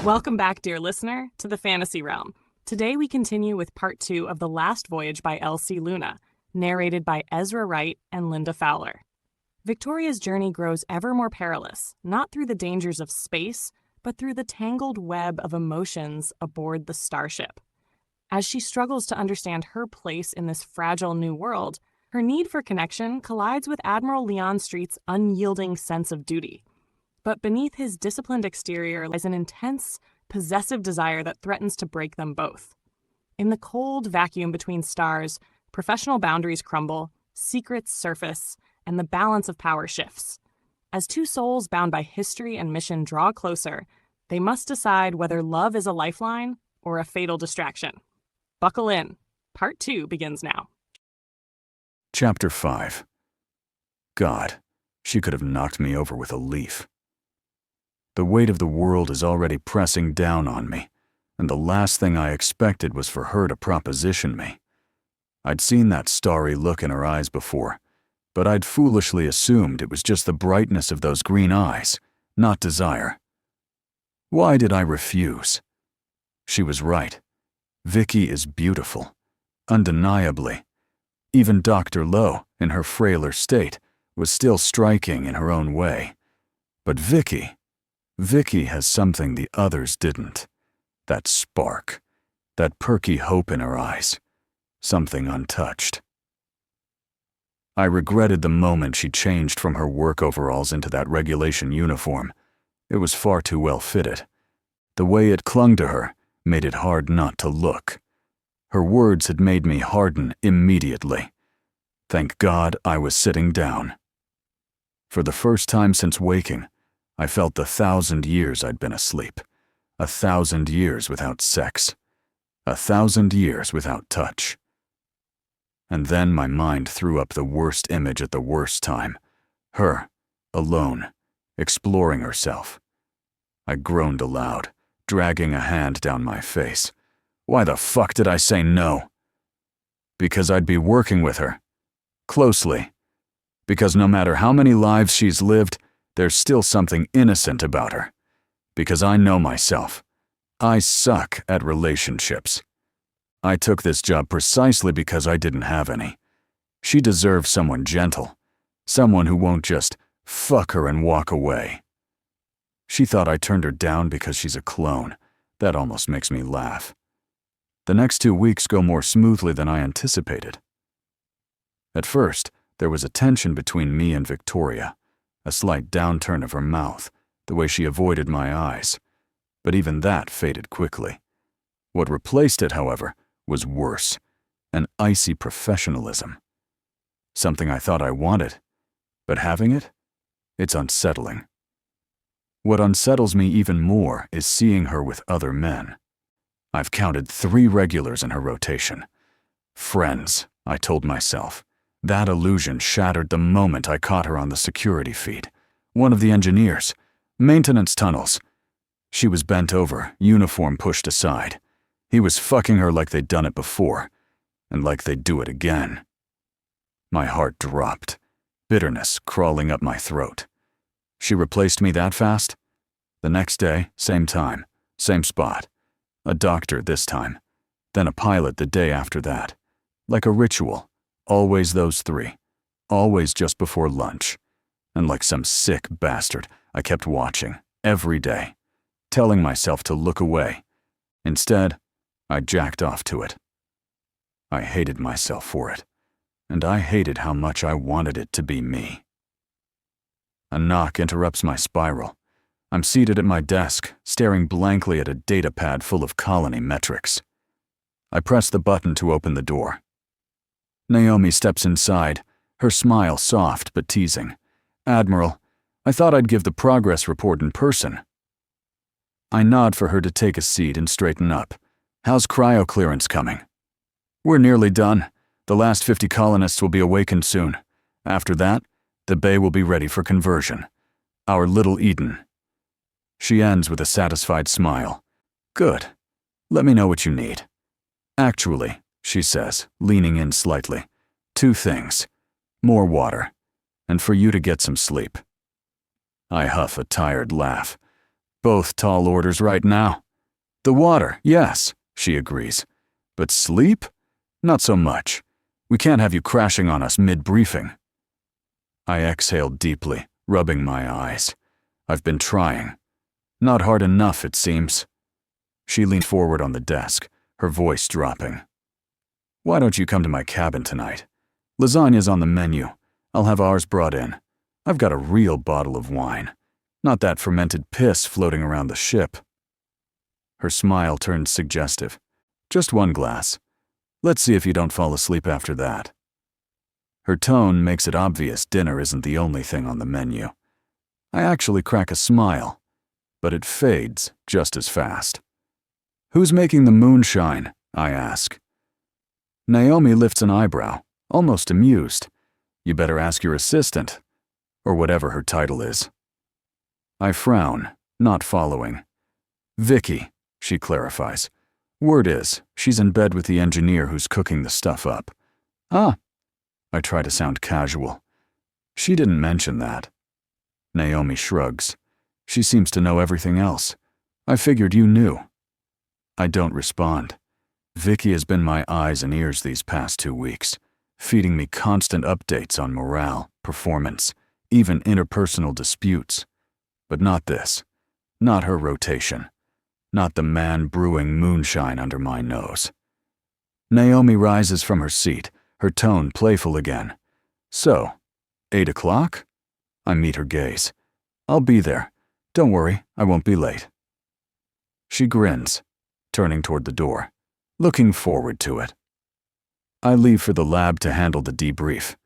Welcome back, dear listener, to the Fantasy Realm. Today we continue with part 2 of The Last Voyage by L.C. Luna, narrated by Ezra Wright and Linda Fowler. Victoria's journey grows ever more perilous, not through the dangers of space, but through the tangled web of emotions aboard the starship. As she struggles to understand her place in this fragile new world, her need for connection collides with Admiral Leon Street's unyielding sense of duty. But beneath his disciplined exterior lies an intense, possessive desire that threatens to break them both. In the cold vacuum between stars, professional boundaries crumble, secrets surface, and the balance of power shifts. As two souls bound by history and mission draw closer, they must decide whether love is a lifeline or a fatal distraction. Buckle in. Part 2 begins now. Chapter 5. God, she could have knocked me over with a leaf. The weight of the world is already pressing down on me, and the last thing I expected was for her to proposition me. I'd seen that starry look in her eyes before, but I'd foolishly assumed it was just the brightness of those green eyes, not desire. Why did I refuse? She was right. Vicky is beautiful, undeniably. Even Dr. Lowe, in her frailer state, was still striking in her own way. But Vicky has something the others didn't. That spark, that perky hope in her eyes, something untouched. I regretted the moment she changed from her work overalls into that regulation uniform. It was far too well fitted. The way it clung to her made it hard not to look. Her words had made me harden immediately. Thank God I was sitting down. For the first time since waking, I felt the 1,000 years I'd been asleep. 1,000 years without sex. 1,000 years without touch. And then my mind threw up the worst image at the worst time. Her, alone, exploring herself. I groaned aloud, dragging a hand down my face. Why the fuck did I say no? Because I'd be working with her. Closely. Because no matter how many lives she's lived, there's still something innocent about her. Because I know myself. I suck at relationships. I took this job precisely because I didn't have any. She deserves someone gentle. Someone who won't just fuck her and walk away. She thought I turned her down because she's a clone. That almost makes me laugh. The next 2 weeks go more smoothly than I anticipated. At first, there was a tension between me and Victoria. A slight downturn of her mouth, the way she avoided my eyes. But even that faded quickly. What replaced it, however, was worse. An icy professionalism. Something I thought I wanted. But having it? It's unsettling. What unsettles me even more is seeing her with other men. I've counted 3 regulars in her rotation. Friends, I told myself. That illusion shattered the moment I caught her on the security feed. One of the engineers. Maintenance tunnels. She was bent over, uniform pushed aside. He was fucking her like they'd done it before, and like they'd do it again. My heart dropped, bitterness crawling up my throat. She replaced me that fast? The next day, same time, same spot. A doctor this time, then a pilot the day after that. Like a ritual. Always those 3. Always just before lunch. And like some sick bastard, I kept watching, every day, telling myself to look away. Instead, I jacked off to it. I hated myself for it, and I hated how much I wanted it to be me. A knock interrupts my spiral. I'm seated at my desk, staring blankly at a data pad full of colony metrics. I press the button to open the door. Naomi steps inside, her smile soft but teasing. Admiral, I thought I'd give the progress report in person. I nod for her to take a seat and straighten up. How's cryo clearance coming? We're nearly done. The last 50 colonists will be awakened soon. After that, the bay will be ready for conversion. Our little Eden. She ends with a satisfied smile. Good. Let me know what you need. Actually, she says, leaning in slightly. 2 things. More water, and for you to get some sleep. I huff a tired laugh. Both tall orders right now. The water, yes, she agrees. But sleep? Not so much. We can't have you crashing on us mid-briefing. I exhaled deeply, rubbing my eyes. I've been trying. Not hard enough, it seems. She leaned forward on the desk, her voice dropping. Why don't you come to my cabin tonight? Lasagna's on the menu. I'll have ours brought in. I've got a real bottle of wine. Not that fermented piss floating around the ship. Her smile turned suggestive. Just one glass. Let's see if you don't fall asleep after that. Her tone makes it obvious dinner isn't the only thing on the menu. I actually crack a smile, but it fades just as fast. Who's making the moonshine? I ask. Naomi lifts an eyebrow, almost amused. You better ask your assistant, or whatever her title is. I frown, not following. Vicky, she clarifies. Word is, she's in bed with the engineer who's cooking the stuff up. Ah, I try to sound casual. She didn't mention that. Naomi shrugs. She seems to know everything else. I figured you knew. I don't respond. Vicky has been my eyes and ears these past 2 weeks, feeding me constant updates on morale, performance, even interpersonal disputes. But not this. Not her rotation. Not the man brewing moonshine under my nose. Naomi rises from her seat, her tone playful again. So, 8 o'clock? I meet her gaze. I'll be there. Don't worry, I won't be late. She grins, turning toward the door, looking forward to it. I leave for the lab to handle the debrief.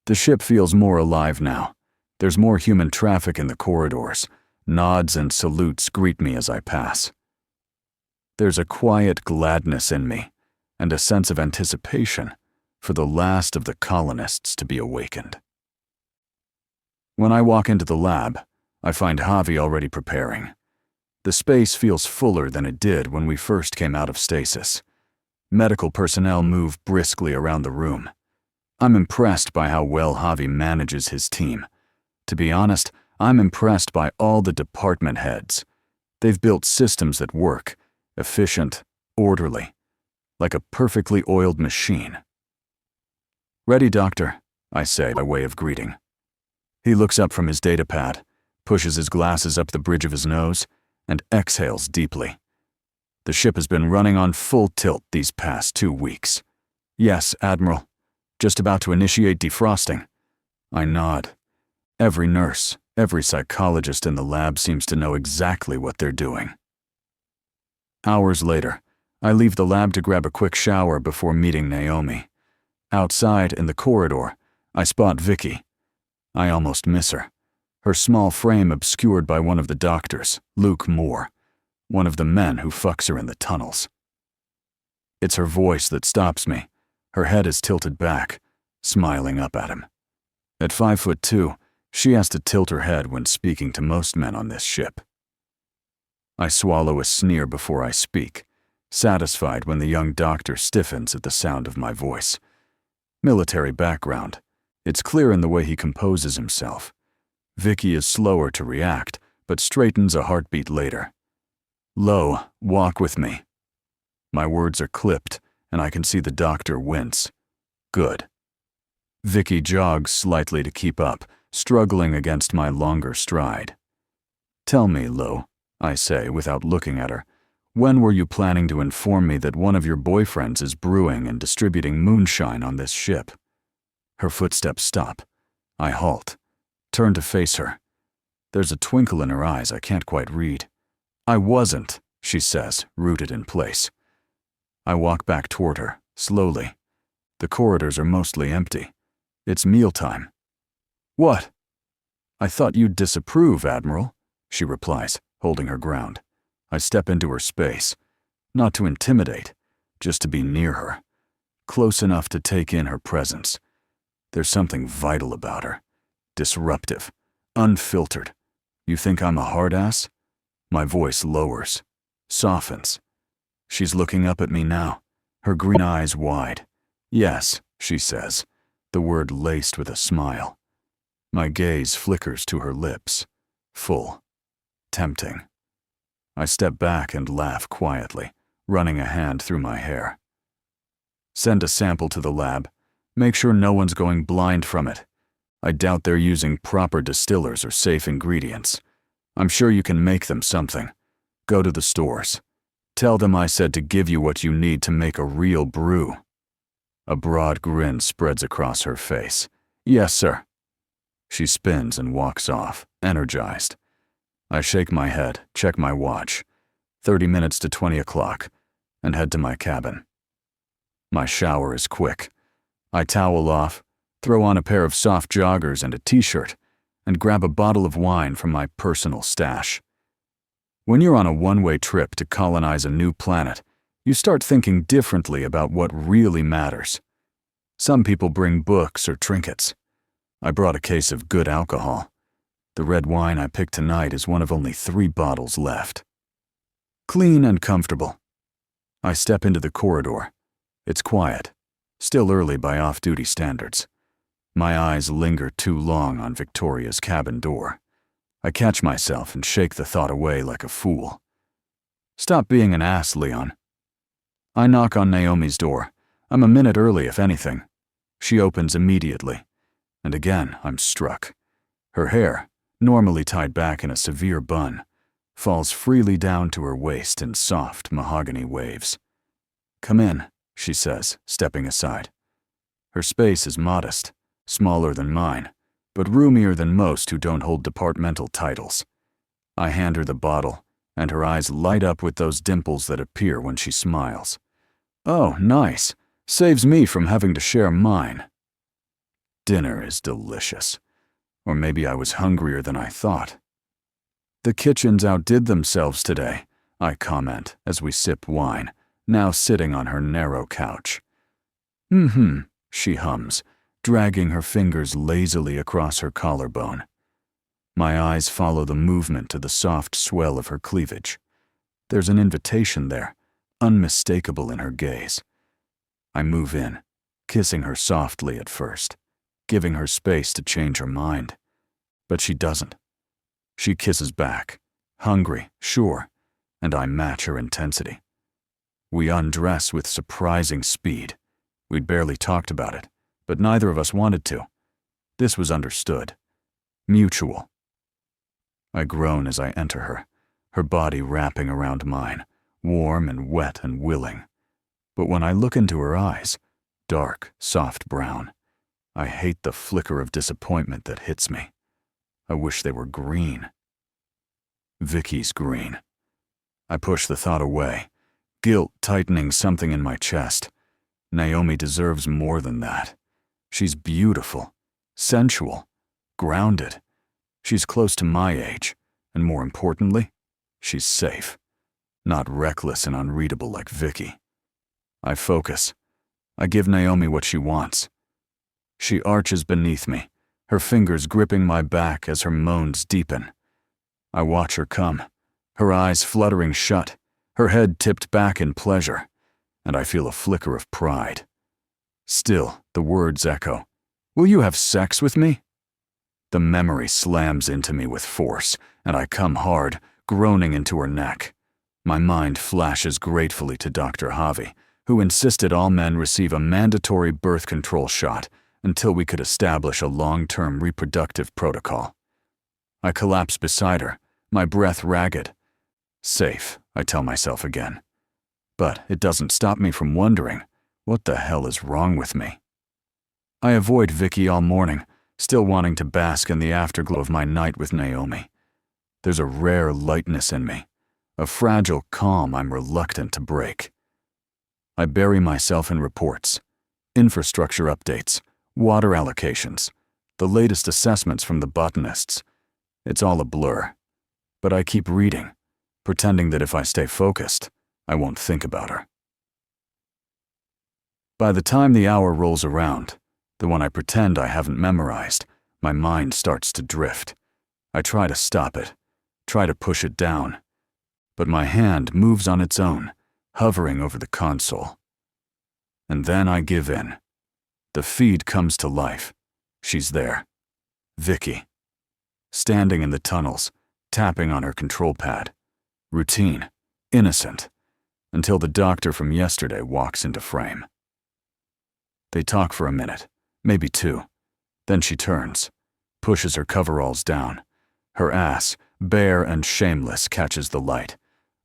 The ship feels more alive now. There's more human traffic in the corridors. Nods and salutes greet me as I pass. There's a quiet gladness in me, and a sense of anticipation for the last of the colonists to be awakened. When I walk into the lab, I find Javi already preparing. The space feels fuller than it did when we first came out of stasis. Medical personnel move briskly around the room. I'm impressed by how well Javi manages his team. To be honest, I'm impressed by all the department heads. They've built systems that work, efficient, orderly, like a perfectly oiled machine. Ready, doctor, I say by way of greeting. He looks up from his datapad, pushes his glasses up the bridge of his nose, and exhales deeply. The ship has been running on full tilt these past 2 weeks. Yes, Admiral. Just about to initiate defrosting. I nod. Every nurse, every psychologist in the lab seems to know exactly what they're doing. Hours later, I leave the lab to grab a quick shower before meeting Naomi. Outside, in the corridor, I spot Vicky. I almost miss her. Her small frame obscured by one of the doctors, Luke Moore, one of the men who fucks her in the tunnels. It's her voice that stops me. Her head is tilted back, smiling up at him. At 5'2", she has to tilt her head when speaking to most men on this ship. I swallow a sneer before I speak, satisfied when the young doctor stiffens at the sound of my voice. Military background. It's clear in the way he composes himself. Vicky is slower to react, but straightens a heartbeat later. Lo, walk with me. My words are clipped, and I can see the doctor wince. Good. Vicky jogs slightly to keep up, struggling against my longer stride. Tell me, Lo, I say without looking at her, when were you planning to inform me that one of your boyfriends is brewing and distributing moonshine on this ship? Her footsteps stop. I halt, turn to face her. There's a twinkle in her eyes I can't quite read. I wasn't, she says, rooted in place. I walk back toward her, slowly. The corridors are mostly empty. It's mealtime. What? I thought you'd disapprove, Admiral, she replies, holding her ground. I step into her space, not to intimidate, just to be near her, close enough to take in her presence. There's something vital about her, disruptive, unfiltered. You think I'm a hard-ass? My voice lowers, softens. She's looking up at me now, her green eyes wide. Yes, she says, the word laced with a smile. My gaze flickers to her lips, full, tempting. I step back and laugh quietly, running a hand through my hair. Send a sample to the lab. Make sure no one's going blind from it. I doubt they're using proper distillers or safe ingredients. I'm sure you can make them something. Go to the stores. Tell them I said to give you what you need to make a real brew. A broad grin spreads across her face. Yes, sir. She spins and walks off, energized. I shake my head, check my watch. 30 minutes to 20 o'clock, and head to my cabin. My shower is quick. I towel off, throw on a pair of soft joggers and a t-shirt, and grab a bottle of wine from my personal stash. When you're on a one-way trip to colonize a new planet, you start thinking differently about what really matters. Some people bring books or trinkets. I brought a case of good alcohol. The red wine I picked tonight is one of only 3 bottles left. Clean and comfortable. I step into the corridor. It's quiet, still early by off-duty standards. My eyes linger too long on Victoria's cabin door. I catch myself and shake the thought away like a fool. Stop being an ass, Leon. I knock on Naomi's door. I'm a minute early, if anything. She opens immediately. And again, I'm struck. Her hair, normally tied back in a severe bun, falls freely down to her waist in soft mahogany waves. Come in, she says, stepping aside. Her space is modest, smaller than mine, but roomier than most who don't hold departmental titles. I hand her the bottle, and her eyes light up with those dimples that appear when she smiles. Oh, nice. Saves me from having to share mine. Dinner is delicious. Or maybe I was hungrier than I thought. The kitchens outdid themselves today, I comment as we sip wine, now sitting on her narrow couch. She hums, dragging her fingers lazily across her collarbone. My eyes follow the movement to the soft swell of her cleavage. There's an invitation there, unmistakable in her gaze. I move in, kissing her softly at first, giving her space to change her mind. But she doesn't. She kisses back, hungry, sure, and I match her intensity. We undress with surprising speed. We'd barely talked about it, but neither of us wanted to. This was understood. Mutual. I groan as I enter her body wrapping around mine, warm and wet and willing. But when I look into her eyes, dark, soft brown, I hate the flicker of disappointment that hits me. I wish they were green. Vicky's green. I push the thought away, guilt tightening something in my chest. Naomi deserves more than that. She's beautiful, sensual, grounded. She's close to my age, and more importantly, she's safe. Not reckless and unreadable like Vicky. I focus. I give Naomi what she wants. She arches beneath me, her fingers gripping my back as her moans deepen. I watch her come, her eyes fluttering shut, her head tipped back in pleasure, and I feel a flicker of pride. Still, the words echo. Will you have sex with me? The memory slams into me with force, and I come hard, groaning into her neck. My mind flashes gratefully to Dr. Javi, who insisted all men receive a mandatory birth control shot until we could establish a long-term reproductive protocol. I collapse beside her, my breath ragged. Safe, I tell myself again. But it doesn't stop me from wondering, what the hell is wrong with me? I avoid Vicky all morning, still wanting to bask in the afterglow of my night with Naomi. There's a rare lightness in me, a fragile calm I'm reluctant to break. I bury myself in reports, infrastructure updates, water allocations, the latest assessments from the botanists. It's all a blur. But I keep reading, pretending that if I stay focused, I won't think about her. By the time the hour rolls around, the one I pretend I haven't memorized, my mind starts to drift. I try to stop it, try to push it down, but my hand moves on its own, hovering over the console. And then I give in. The feed comes to life. She's there. Vicky. Standing in the tunnels, tapping on her control pad, Routine. Innocent. Until the doctor from yesterday walks into frame. They talk for a minute, maybe two. Then she turns, pushes her coveralls down. Her ass, bare and shameless, catches the light.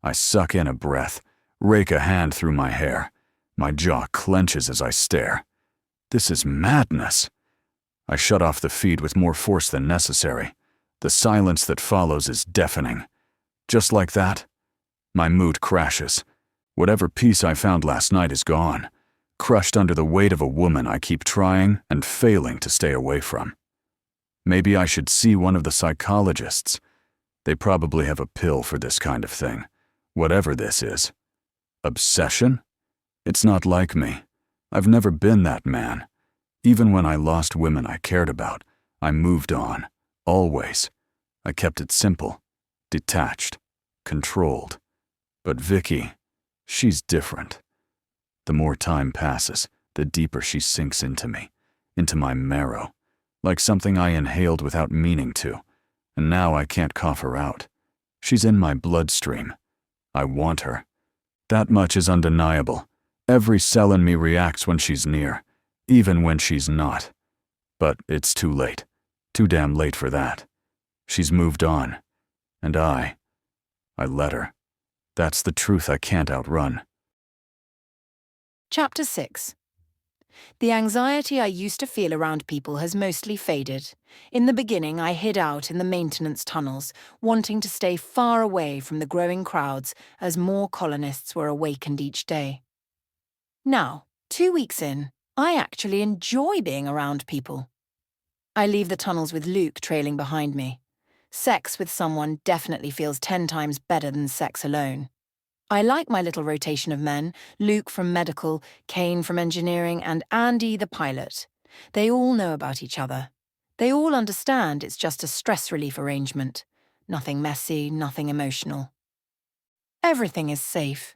I suck in a breath, rake a hand through my hair. My jaw clenches as I stare. This is madness. I shut off the feed with more force than necessary. The silence that follows is deafening. Just like that, my mood crashes. Whatever peace I found last night is gone, crushed under the weight of a woman I keep trying and failing to stay away from. Maybe I should see one of the psychologists. They probably have a pill for this kind of thing, whatever this is. Obsession? It's not like me. I've never been that man. Even when I lost women I cared about, I moved on, always. I kept it simple, detached, controlled. But Vicky, she's different. The more time passes, the deeper she sinks into me, into my marrow, like something I inhaled without meaning to, and now I can't cough her out. She's in my bloodstream. I want her. That much is undeniable. Every cell in me reacts when she's near, even when she's not. But it's too late. Too damn late for that. She's moved on. And I let her. That's the truth I can't outrun. Chapter 6. The anxiety I used to feel around people has mostly faded. In the beginning, I hid out in the maintenance tunnels, wanting to stay far away from the growing crowds as more colonists were awakened each day. Now, 2 weeks in, I actually enjoy being around people. I leave the tunnels with Luke trailing behind me. Sex with someone definitely feels 10 times better than sex alone. I like my little rotation of men, Luke from medical, Kane from engineering, and Andy the pilot. They all know about each other. They all understand it's just a stress relief arrangement. Nothing messy, nothing emotional. Everything is safe.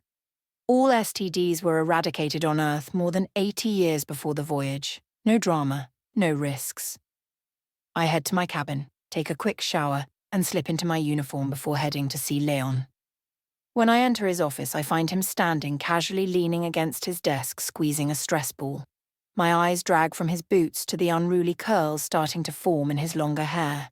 All STDs were eradicated on Earth more than 80 years before the voyage. No drama, no risks. I head to my cabin, take a quick shower, and slip into my uniform before heading to see Leon. When I enter his office, I find him standing casually leaning against his desk, squeezing a stress ball. My eyes drag from his boots to the unruly curls starting to form in his longer hair.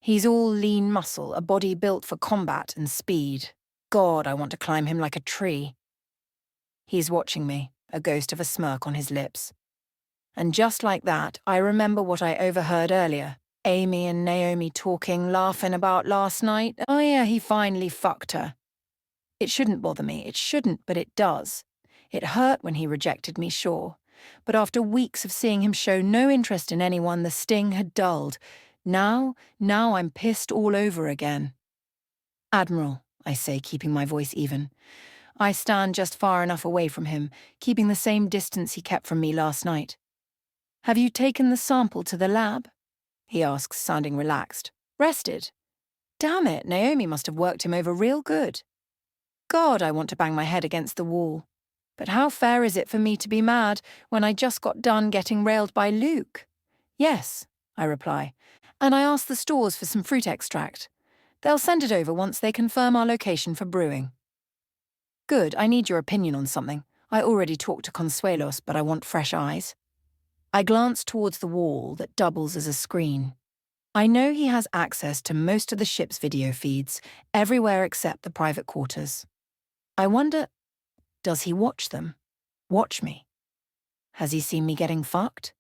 He's all lean muscle, a body built for combat and speed. God, I want to climb him like a tree. He's watching me, a ghost of a smirk on his lips. And just like that, I remember what I overheard earlier. Amy and Naomi talking, laughing about last night. Oh yeah, he finally fucked her. It shouldn't bother me, it shouldn't, but it does. It hurt when he rejected me, sure. But after weeks of seeing him show no interest in anyone, the sting had dulled. Now I'm pissed all over again. Admiral, I say, keeping my voice even. I stand just far enough away from him, keeping the same distance he kept from me last night. Have you taken the sample to the lab? He asks, sounding relaxed. Rested? Damn it, Naomi must have worked him over real good. God, I want to bang my head against the wall. But how fair is it for me to be mad when I just got done getting railed by Luke? Yes, I reply, and I ask the stores for some fruit extract. They'll send it over once they confirm our location for brewing. Good, I need your opinion on something. I already talked to Consuelos, but I want fresh eyes. I glance towards the wall that doubles as a screen. I know he has access to most of the ship's video feeds, everywhere except the private quarters. I wonder, does he watch them? Watch me? Has he seen me getting fucked?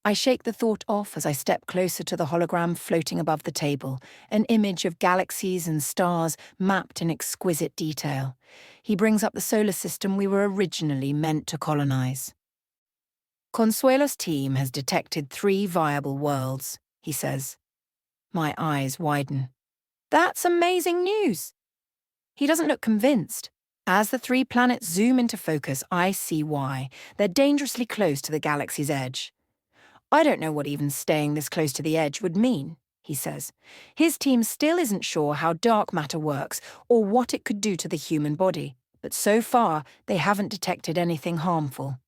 I shake the thought off as I step closer to the hologram floating above the table, an image of galaxies and stars mapped in exquisite detail. He brings up the solar system we were originally meant to colonize. Consuelo's team has detected 3 viable worlds, he says. My eyes widen. That's amazing news! He doesn't look convinced. As the 3 planets zoom into focus, I see why. They're dangerously close to the galaxy's edge. I don't know what even staying this close to the edge would mean, he says. His team still isn't sure how dark matter works or what it could do to the human body, but so far they haven't detected anything harmful.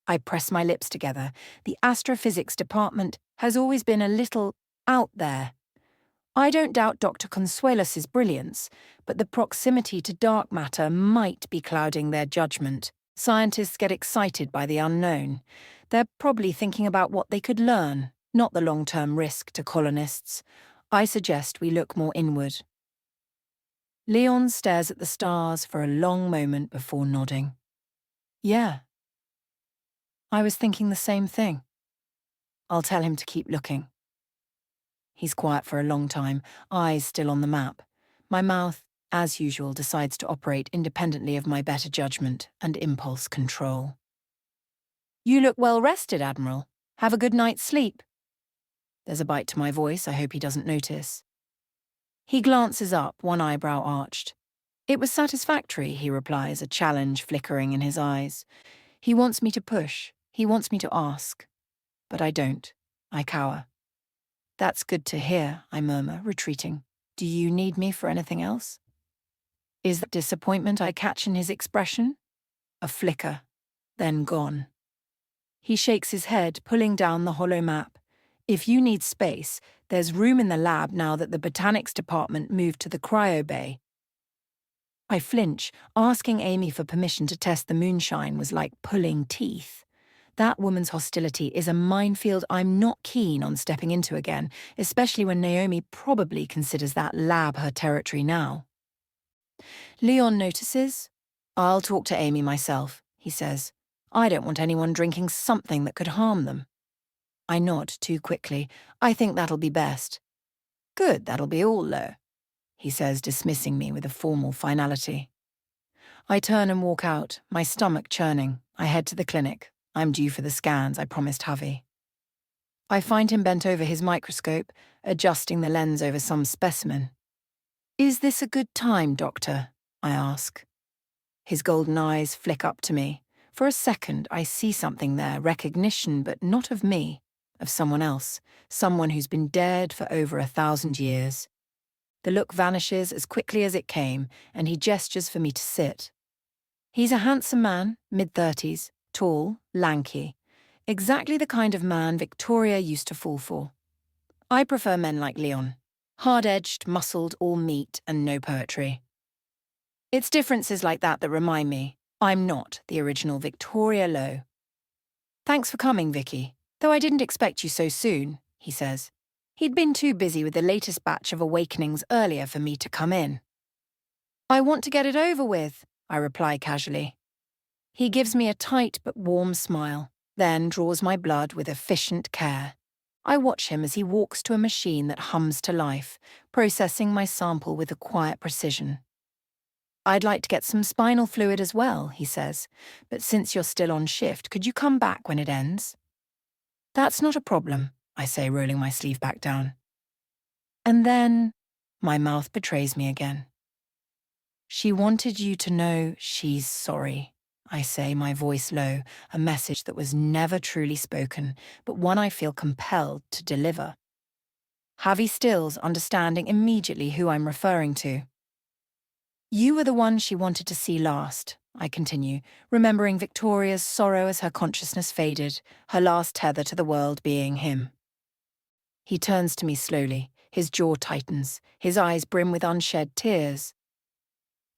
I press my lips together. The astrophysics department has always been a little out there. I don't doubt Dr. Consuelos's brilliance, but the proximity to dark matter might be clouding their judgment. Scientists get excited by the unknown. They're probably thinking about what they could learn, not the long-term risk to colonists. I suggest we look more inward. Leon stares at the stars for a long moment before nodding. Yeah. I was thinking the same thing. I'll tell him to keep looking. He's quiet for a long time, eyes still on the map. My mouth, as usual, decides to operate independently of my better judgment and impulse control. You look well rested, Admiral. Have a good night's sleep. There's a bite to my voice. I hope he doesn't notice. He glances up, one eyebrow arched. It was satisfactory, he replies, a challenge flickering in his eyes. He wants me to push. He wants me to ask. But I don't. I cower. That's good to hear, I murmur, retreating. Do you need me for anything else? Is the disappointment I catch in his expression? A flicker, then gone. He shakes his head, pulling down the hollow map. If you need space, there's room in the lab now that the botanics department moved to the cryo bay. I flinch. Asking Amy for permission to test the moonshine was like pulling teeth. That woman's hostility is a minefield I'm not keen on stepping into again, especially when Naomi probably considers that lab her territory now. Leon notices. I'll talk to Amy myself, he says. I don't want anyone drinking something that could harm them. I nod too quickly. I think that'll be best. Good, that'll be all, Lo, he says, dismissing me with a formal finality. I turn and walk out, my stomach churning. I head to the clinic. I'm due for the scans I promised Javi. I find him bent over his microscope, adjusting the lens over some specimen. Is this a good time, Doctor? I ask. His golden eyes flick up to me. For a second, I see something there, recognition, but not of me, of someone else, someone who's been dead for over 1,000 years. The look vanishes as quickly as it came, and he gestures for me to sit. He's a handsome man, mid-30s, tall, lanky, exactly the kind of man Victoria used to fall for. I prefer men like Leon, hard-edged, muscled, all meat and no poetry. It's differences like that remind me I'm not the original Victoria Lowe. Thanks for coming, Vicky, though I didn't expect you so soon, he says. He'd been too busy with the latest batch of awakenings earlier for me to come in. I want to get it over with, I reply casually. He gives me a tight but warm smile, then draws my blood with efficient care. I watch him as he walks to a machine that hums to life, processing my sample with a quiet precision. I'd like to get some spinal fluid as well, he says, but since you're still on shift, could you come back when it ends? That's not a problem, I say, rolling my sleeve back down. And then my mouth betrays me again. She wanted you to know she's sorry, I say, my voice low, a message that was never truly spoken, but one I feel compelled to deliver. Javi stills, understanding immediately who I'm referring to. You were the one she wanted to see last, I continue, remembering Victoria's sorrow as her consciousness faded, her last tether to the world being him. He turns to me slowly, his jaw tightens, his eyes brim with unshed tears.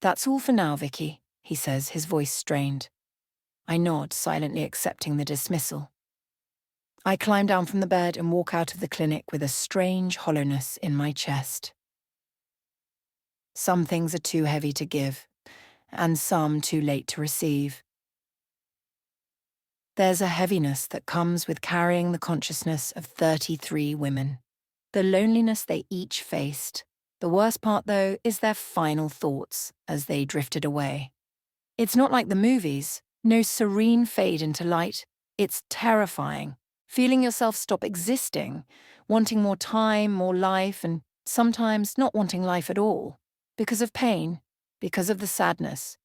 That's all for now, Vicky, he says, his voice strained. I nod, silently accepting the dismissal. I climb down from the bed and walk out of the clinic with a strange hollowness in my chest. Some things are too heavy to give, and some too late to receive. There's a heaviness that comes with carrying the consciousness of 33 women. The loneliness they each faced. The worst part, though, is their final thoughts as they drifted away. It's not like the movies, no serene fade into light. It's terrifying, feeling yourself stop existing, wanting more time, more life, and sometimes not wanting life at all. Because of pain, because of the sadness.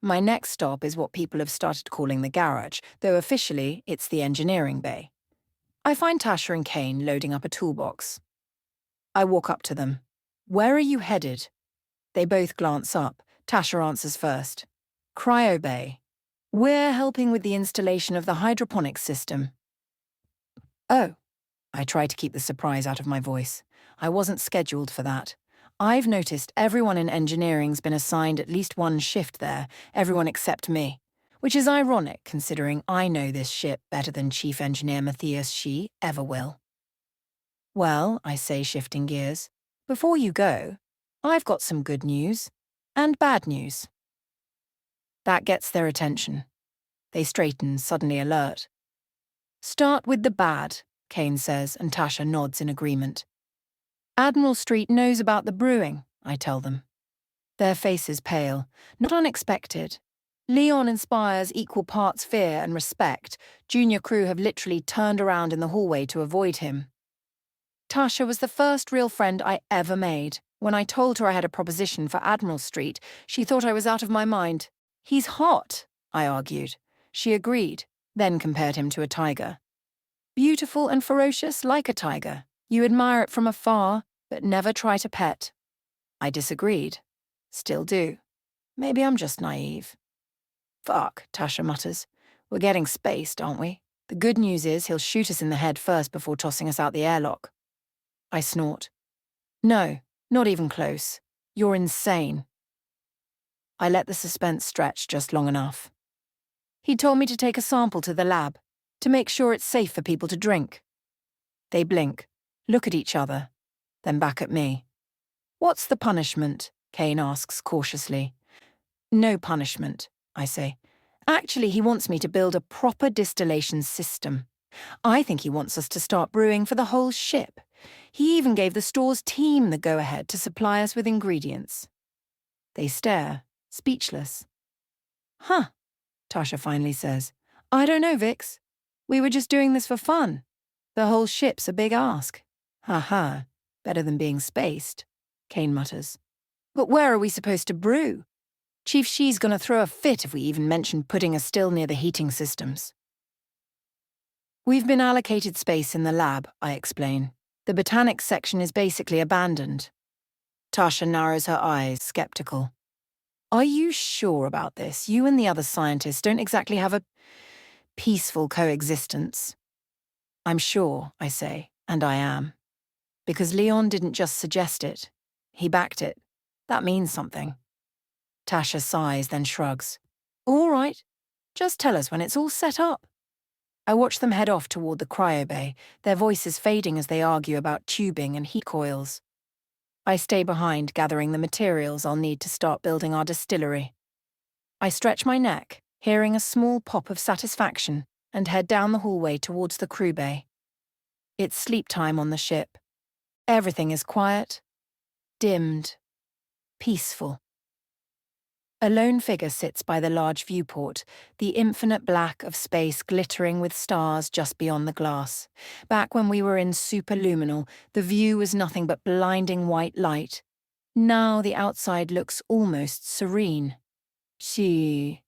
My next stop is what people have started calling the garage, though officially it's the engineering bay. I find Tasha and Kane loading up a toolbox. I walk up to them. Where are you headed? They both glance up. Tasha answers first. Cryo bay. We're helping with the installation of the hydroponics system. Oh, I try to keep the surprise out of my voice. I wasn't scheduled for that. I've noticed everyone in engineering's been assigned at least one shift there, everyone except me. Which is ironic, considering I know this ship better than Chief Engineer Matthias She ever will. Well, I say, shifting gears, before you go, I've got some good news and bad news. That gets their attention. They straighten, suddenly alert. Start with the bad, Kane says, and Tasha nods in agreement. Admiral Street knows about the brewing, I tell them. Their faces pale, not unexpected. Leon inspires equal parts fear and respect. Junior crew have literally turned around in the hallway to avoid him. Tasha was the first real friend I ever made. When I told her I had a proposition for Admiral Street, she thought I was out of my mind. He's hot, I argued. She agreed, then compared him to a tiger. Beautiful and ferocious like a tiger. You admire it from afar, but never try to pet. I disagreed. Still do. Maybe I'm just naive. Fuck, Tasha mutters. We're getting spaced, aren't we? The good news is he'll shoot us in the head first before tossing us out the airlock. I snort. No, not even close. You're insane. I let the suspense stretch just long enough. He told me to take a sample to the lab, to make sure it's safe for people to drink. They blink, look at each other, then back at me. What's the punishment? Kane asks cautiously. No punishment, I say. Actually, he wants me to build a proper distillation system. I think he wants us to start brewing for the whole ship. He even gave the store's team the go-ahead to supply us with ingredients. They stare, speechless. Huh, Tasha finally says. I don't know, Vix. We were just doing this for fun. The whole ship's a big ask. Ha, better than being spaced, Kane mutters. But where are we supposed to brew? Chief She's gonna throw a fit if we even mention putting a still near the heating systems. We've been allocated space in the lab, I explain. The botanics section is basically abandoned. Tasha narrows her eyes, skeptical. Are you sure about this? You and the other scientists don't exactly have a peaceful coexistence. I'm sure, I say, and I am. Because Leon didn't just suggest it. He backed it. That means something. Tasha sighs, then shrugs. All right. Just tell us when it's all set up. I watch them head off toward the cryo bay, their voices fading as they argue about tubing and heat coils. I stay behind, gathering the materials I'll need to start building our distillery. I stretch my neck, hearing a small pop of satisfaction, and head down the hallway towards the crew bay. It's sleep time on the ship. Everything is quiet, dimmed, peaceful. A lone figure sits by the large viewport, the infinite black of space glittering with stars just beyond the glass. Back when we were in superluminal, the view was nothing but blinding white light. Now the outside looks almost serene. He's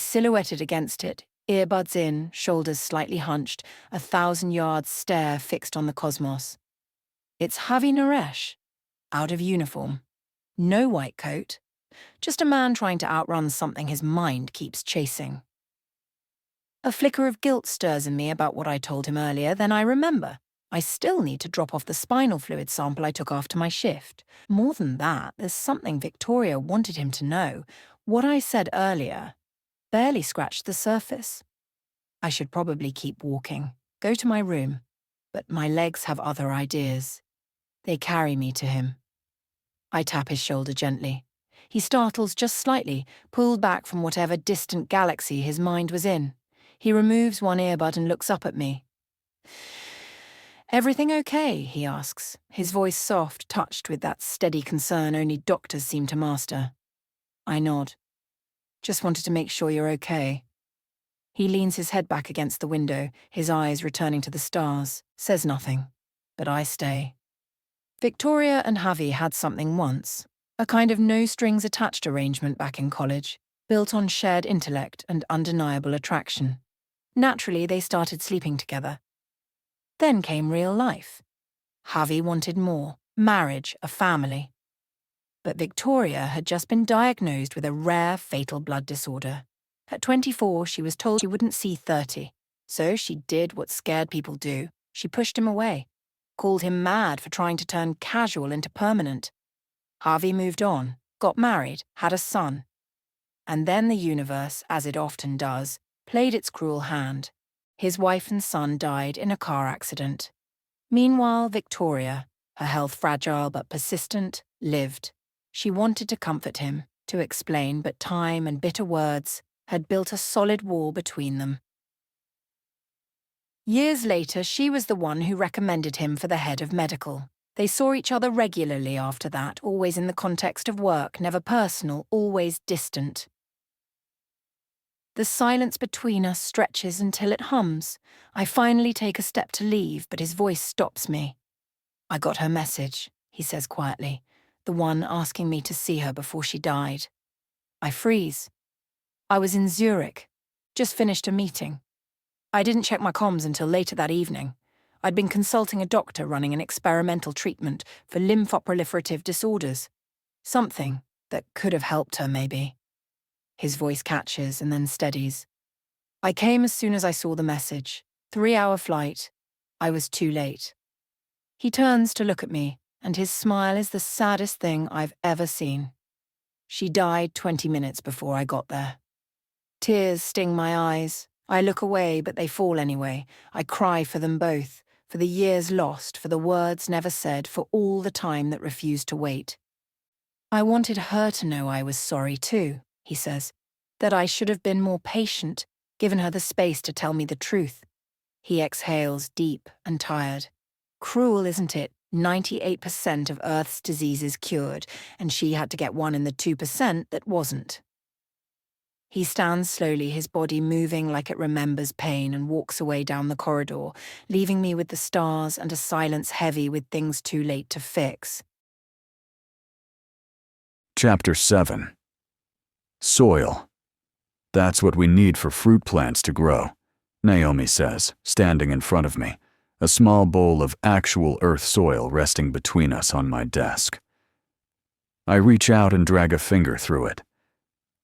silhouetted against it, earbuds in, shoulders slightly hunched, 1,000-yard stare fixed on the cosmos. It's Javi Naresh, out of uniform. No white coat. Just a man trying to outrun something his mind keeps chasing. A flicker of guilt stirs in me about what I told him earlier, then I remember. I still need to drop off the spinal fluid sample I took after my shift. More than that, there's something Victoria wanted him to know. What I said earlier barely scratched the surface. I should probably keep walking, go to my room, but my legs have other ideas. They carry me to him. I tap his shoulder gently. He startles just slightly, pulled back from whatever distant galaxy his mind was in. He removes one earbud and looks up at me. Everything okay? He asks, his voice soft, touched with that steady concern only doctors seem to master. I nod. Just wanted to make sure you're okay. He leans his head back against the window, his eyes returning to the stars, says nothing, but I stay. Victoria and Javi had something once. A kind of no-strings-attached arrangement back in college, built on shared intellect and undeniable attraction. Naturally, they started sleeping together. Then came real life. Javi wanted more, marriage, a family. But Victoria had just been diagnosed with a rare, fatal blood disorder. At 24, she was told she wouldn't see 30, so she did what scared people do. She pushed him away, called him mad for trying to turn casual into permanent. Harvey moved on, got married, had a son. And then the universe, as it often does, played its cruel hand. His wife and son died in a car accident. Meanwhile, Victoria, her health fragile but persistent, lived. She wanted to comfort him, to explain, but time and bitter words had built a solid wall between them. Years later, she was the one who recommended him for the head of medical. They saw each other regularly after that, always in the context of work, never personal, always distant. The silence between us stretches until it hums. I finally take a step to leave, but his voice stops me. "I got her message," he says quietly, the one asking me to see her before she died. I freeze. I was in Zurich, just finished a meeting. I didn't check my comms until later that evening. I'd been consulting a doctor running an experimental treatment for lymphoproliferative disorders. Something that could have helped her, maybe. His voice catches and then steadies. "I came as soon as I saw the message. 3-hour flight. I was too late." He turns to look at me, and his smile is the saddest thing I've ever seen. "She died 20 minutes before I got there." Tears sting my eyes. I look away, but they fall anyway. I cry for them both, for the years lost, for the words never said, for all the time that refused to wait. "I wanted her to know I was sorry too," he says, "that I should have been more patient, given her the space to tell me the truth." He exhales, deep and tired. Cruel, isn't it? 98% of Earth's diseases cured, and she had to get one in the 2% that wasn't. He stands slowly, his body moving like it remembers pain, and walks away down the corridor, leaving me with the stars and a silence heavy with things too late to fix. Chapter 7. Soil. "That's what we need for fruit plants to grow," Naomi says, standing in front of me, a small bowl of actual earth soil resting between us on my desk. I reach out and drag a finger through it.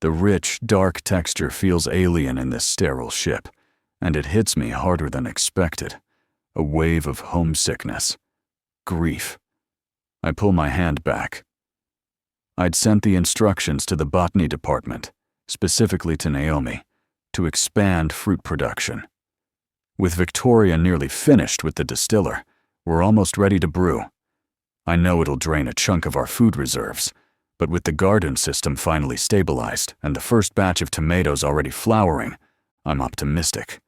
The rich, dark texture feels alien in this sterile ship, and it hits me harder than expected. A wave of homesickness. Grief. I pull my hand back. I'd sent the instructions to the botany department, specifically to Naomi, to expand fruit production. With Victoria nearly finished with the distiller, we're almost ready to brew. I know it'll drain a chunk of our food reserves, but with the garden system finally stabilized and the first batch of tomatoes already flowering, I'm optimistic.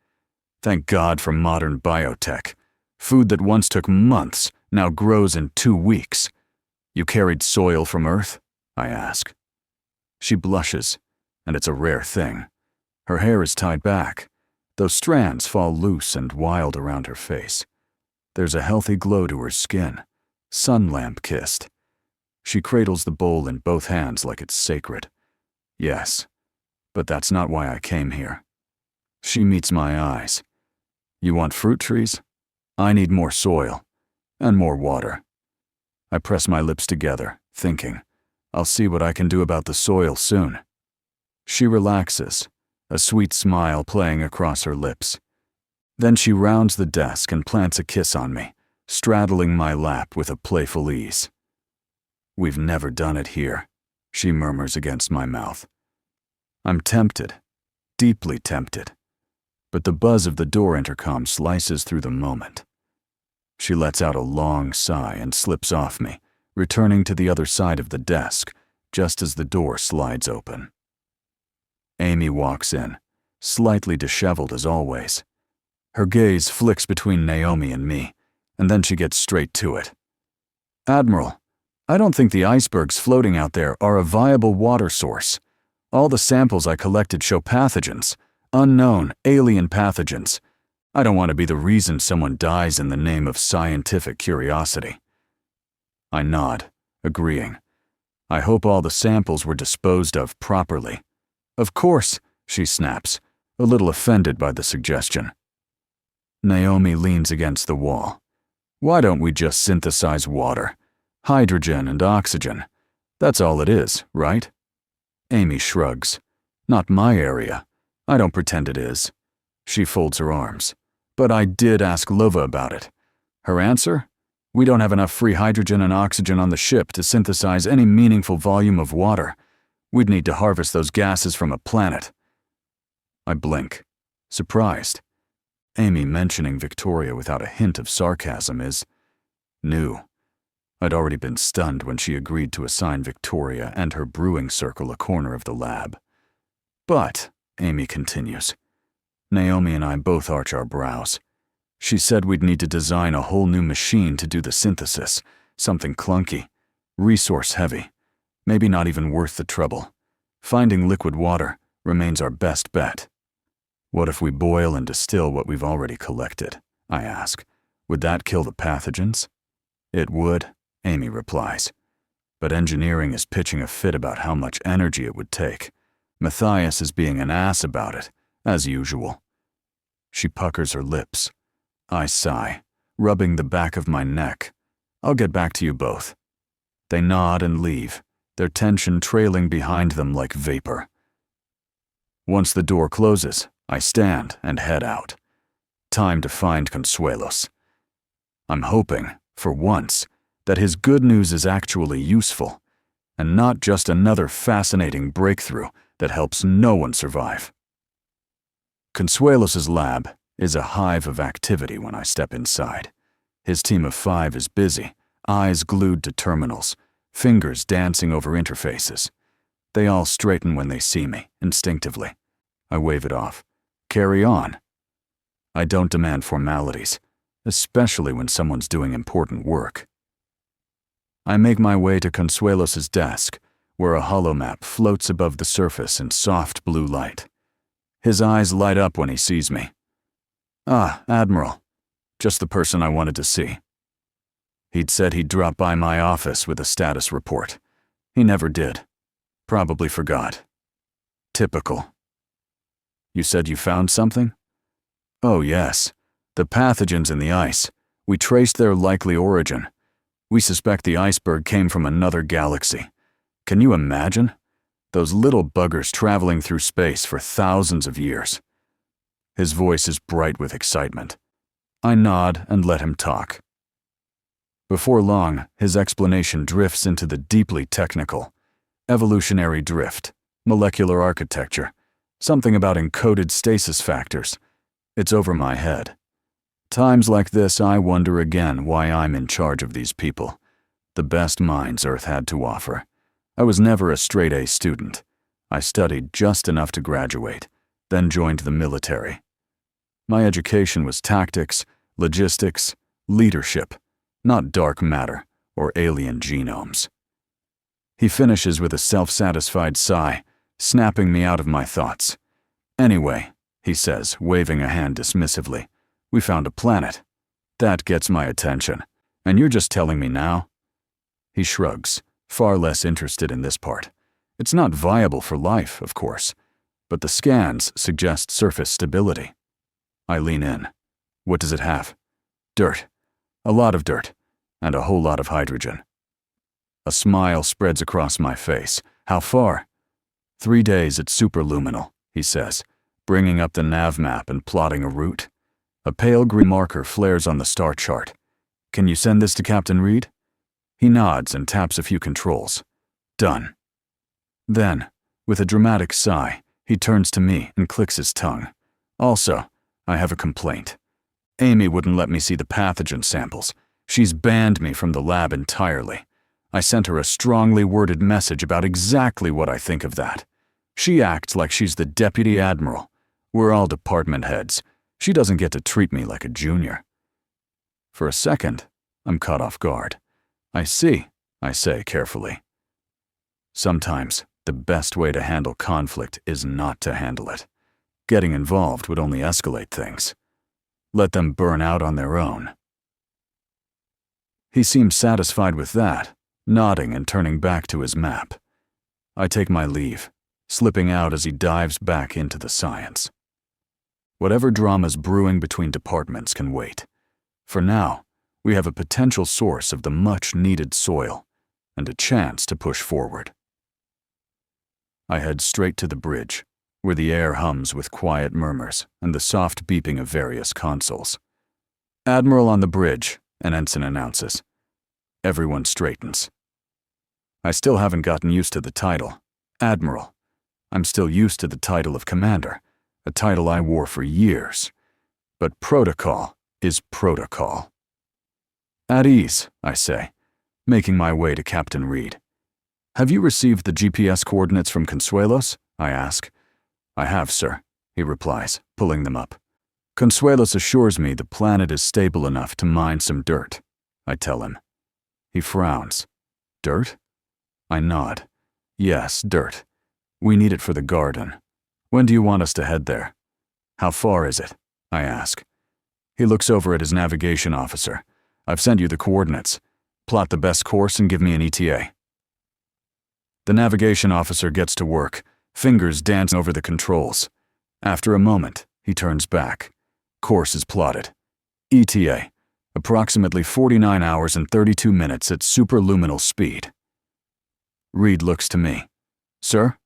Thank God for modern biotech. Food that once took months now grows in 2 weeks. "You carried soil from Earth?" I ask. She blushes, and it's a rare thing. Her hair is tied back, though strands fall loose and wild around her face. There's a healthy glow to her skin, sun-lamp-kissed. She cradles the bowl in both hands like it's sacred. "Yes, but that's not why I came here." She meets my eyes. "You want fruit trees? I need more soil, and more water." I press my lips together, thinking, I'll see what I can do about the soil soon. She relaxes, a sweet smile playing across her lips. Then she rounds the desk and plants a kiss on me, straddling my lap with a playful ease. "We've never done it here," she murmurs against my mouth. I'm tempted, deeply tempted, but the buzz of the door intercom slices through the moment. She lets out a long sigh and slips off me, returning to the other side of the desk, just as the door slides open. Amy walks in, slightly disheveled as always. Her gaze flicks between Naomi and me, and then she gets straight to it. "Admiral, I don't think the icebergs floating out there are a viable water source. All the samples I collected show pathogens, unknown, alien pathogens. I don't want to be the reason someone dies in the name of scientific curiosity." I nod, agreeing. I hope all the samples were disposed of properly. "Of course," she snaps, a little offended by the suggestion. Naomi leans against the wall. "Why don't we just synthesize water? Hydrogen and oxygen. That's all it is, right?" Amy shrugs. "Not my area. I don't pretend it is." She folds her arms. "But I did ask Lova about it. Her answer? We don't have enough free hydrogen and oxygen on the ship to synthesize any meaningful volume of water. We'd need to harvest those gases from a planet. I blink, surprised. Amy mentioning Victoria without a hint of sarcasm is new. I'd already been stunned when she agreed to assign Victoria and her brewing circle a corner of the lab. But, Amy continues, Naomi and I both arch our brows. She said we'd need to design a whole new machine to do the synthesis, something clunky, resource-heavy, maybe not even worth the trouble. Finding liquid water remains our best bet. What if we boil and distill what we've already collected? I ask. Would that kill the pathogens? It would, Amy replies. But engineering is pitching a fit about how much energy it would take. Matthias is being an ass about it, as usual. She puckers her lips. I sigh, rubbing the back of my neck. I'll get back to you both. They nod and leave, their tension trailing behind them like vapor. Once the door closes, I stand and head out. Time to find Consuelos. I'm hoping, for once, that his good news is actually useful, and not just another fascinating breakthrough that helps no one survive. Consuelos's lab is a hive of activity when I step inside. His team of 5 is busy, eyes glued to terminals, fingers dancing over interfaces. They all straighten when they see me, instinctively. I wave it off. Carry on. I don't demand formalities, especially when someone's doing important work. I make my way to Consuelos's desk, where a holomap floats above the surface in soft blue light. His eyes light up when he sees me. Ah, Admiral. Just the person I wanted to see. He'd said he'd drop by my office with a status report. He never did. Probably forgot. Typical. You said you found something? Oh, yes. The pathogens in the ice. We traced their likely origin. We suspect the iceberg came from another galaxy. Can you imagine? Those little buggers traveling through space for thousands of years. His voice is bright with excitement. I nod and let him talk. Before long, his explanation drifts into the deeply technical. Evolutionary drift, molecular architecture, something about encoded stasis factors. It's over my head. Times like this, I wonder again why I'm in charge of these people. The best minds Earth had to offer. I was never a straight-A student. I studied just enough to graduate, then joined the military. My education was tactics, logistics, leadership, not dark matter or alien genomes. He finishes with a self-satisfied sigh, snapping me out of my thoughts. Anyway, he says, waving a hand dismissively, we found a planet. That gets my attention. And you're just telling me now? He shrugs, far less interested in this part. It's not viable for life, of course, but the scans suggest surface stability. I lean in. What does it have? Dirt. A lot of dirt, and a whole lot of hydrogen. A smile spreads across my face. How far? 3 days at superluminal, he says, bringing up the nav map and plotting a route. A pale green marker flares on the star chart. Can you send this to Captain Reed? He nods and taps a few controls. Done. Then, with a dramatic sigh, he turns to me and clicks his tongue. Also, I have a complaint. Amy wouldn't let me see the pathogen samples. She's banned me from the lab entirely. I sent her a strongly worded message about exactly what I think of that. She acts like she's the deputy admiral. We're all department heads. She doesn't get to treat me like a junior. For a second, I'm caught off guard. I see, I say carefully. Sometimes, the best way to handle conflict is not to handle it. Getting involved would only escalate things. Let them burn out on their own. He seems satisfied with that, nodding and turning back to his map. I take my leave, slipping out as he dives back into the science. Whatever drama's brewing between departments can wait. For now, we have a potential source of the much-needed soil and a chance to push forward. I head straight to the bridge, where the air hums with quiet murmurs and the soft beeping of various consoles. Admiral on the bridge, an ensign announces. Everyone straightens. I still haven't gotten used to the title, Admiral. I'm still used to the title of Commander, a title I wore for years. But protocol is protocol. At ease, I say, making my way to Captain Reed. Have you received the GPS coordinates from Consuelos? I ask. I have, sir, he replies, pulling them up. Consuelos assures me the planet is stable enough to mine some dirt, I tell him. He frowns. Dirt? I nod. Yes, dirt. We need it for the garden. When do you want us to head there? How far is it? I ask. He looks over at his navigation officer. I've sent you the coordinates. Plot the best course and give me an ETA. The navigation officer gets to work, fingers dancing over the controls. After a moment, he turns back. Course is plotted. ETA, approximately 49 hours and 32 minutes at superluminal speed. Reed looks to me. Sir?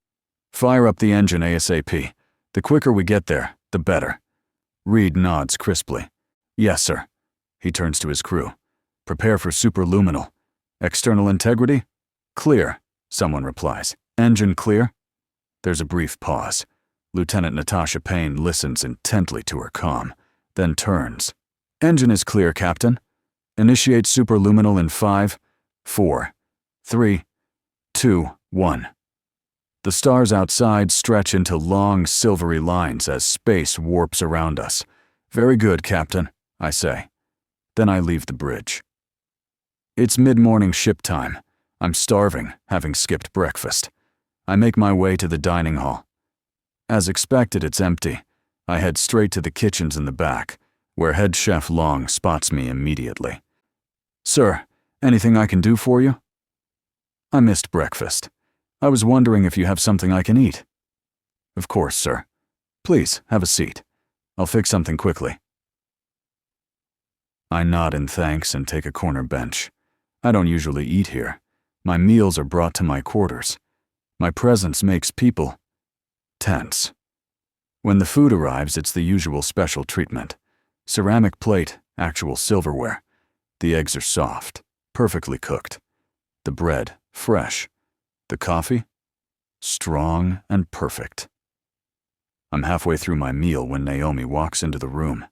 Fire up the engine ASAP. The quicker we get there, the better. Reed nods crisply. Yes, sir. He turns to his crew. Prepare for superluminal. External integrity? Clear, someone replies. Engine clear? There's a brief pause. Lieutenant Natasha Payne listens intently to her comm, then turns. Engine is clear, Captain. Initiate superluminal in 5, 4, 3, 2, 1. The stars outside stretch into long, silvery lines as space warps around us. Very good, Captain, I say. Then I leave the bridge. It's mid-morning ship time. I'm starving, having skipped breakfast. I make my way to the dining hall. As expected, it's empty. I head straight to the kitchens in the back, where head chef Long spots me immediately. Sir, anything I can do for you? I missed breakfast. I was wondering if you have something I can eat. Of course, sir. Please, have a seat. I'll fix something quickly. I nod in thanks and take a corner bench. I don't usually eat here. My meals are brought to my quarters. My presence makes people tense. When the food arrives, it's the usual special treatment. Ceramic plate, actual silverware. The eggs are soft, perfectly cooked. The bread, fresh. The coffee, strong and perfect. I'm halfway through my meal when Naomi walks into the room.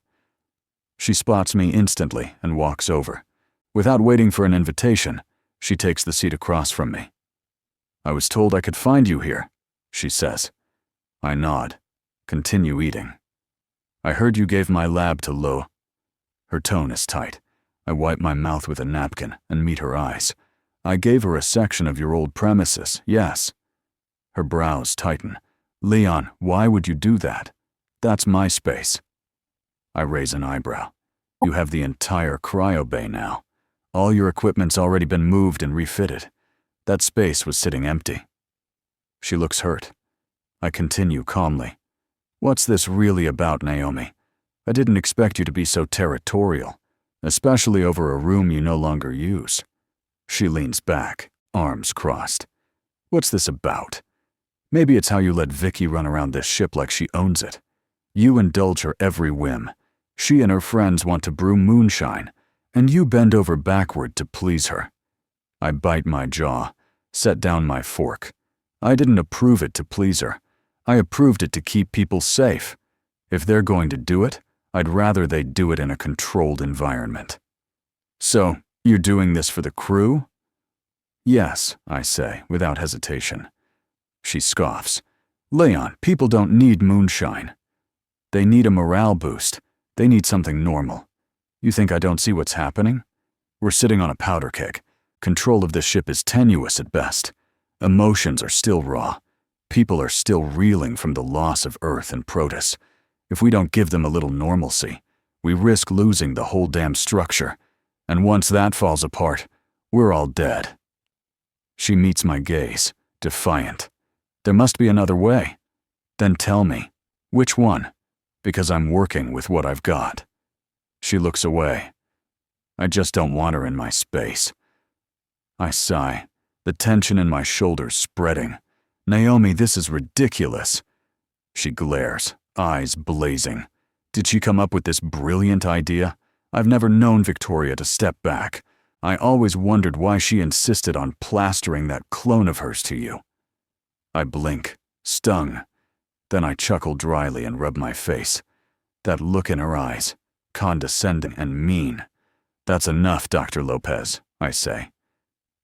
She spots me instantly and walks over. Without waiting for an invitation, she takes the seat across from me. I was told I could find you here, she says. I nod, continue eating. I heard you gave my lab to Lo. Her tone is tight. I wipe my mouth with a napkin and meet her eyes. I gave her a section of your old premises, yes. Her brows tighten. Leon, why would you do that? That's my space. I raise an eyebrow. You have the entire cryo bay now. All your equipment's already been moved and refitted. That space was sitting empty. She looks hurt. I continue calmly. What's this really about, Naomi? I didn't expect you to be so territorial, especially over a room you no longer use. She leans back, arms crossed. What's this about? Maybe it's how you let Vicky run around this ship like she owns it. You indulge her every whim. She and her friends want to brew moonshine, and you bend over backward to please her. I bite my jaw, set down my fork. I didn't approve it to please her. I approved it to keep people safe. If they're going to do it, I'd rather they do it in a controlled environment. So, you're doing this for the crew? Yes, I say, without hesitation. She scoffs. Leon, people don't need moonshine. They need a morale boost. They need something normal. You think I don't see what's happening? We're sitting on a powder keg. Control of this ship is tenuous at best. Emotions are still raw. People are still reeling from the loss of Earth and Protus. If we don't give them a little normalcy, we risk losing the whole damn structure. And once that falls apart, we're all dead. She meets my gaze, defiant. There must be another way. Then tell me, which one? Because I'm working with what I've got. She looks away. I just don't want her in my space. I sigh, the tension in my shoulders spreading. Naomi, this is ridiculous. She glares, eyes blazing. Did she come up with this brilliant idea? I've never known Victoria to step back. I always wondered why she insisted on plastering that clone of hers to you. I blink, stung. Then I chuckle dryly and rub my face. That look in her eyes, condescending and mean. That's enough, Dr. Lopez, I say.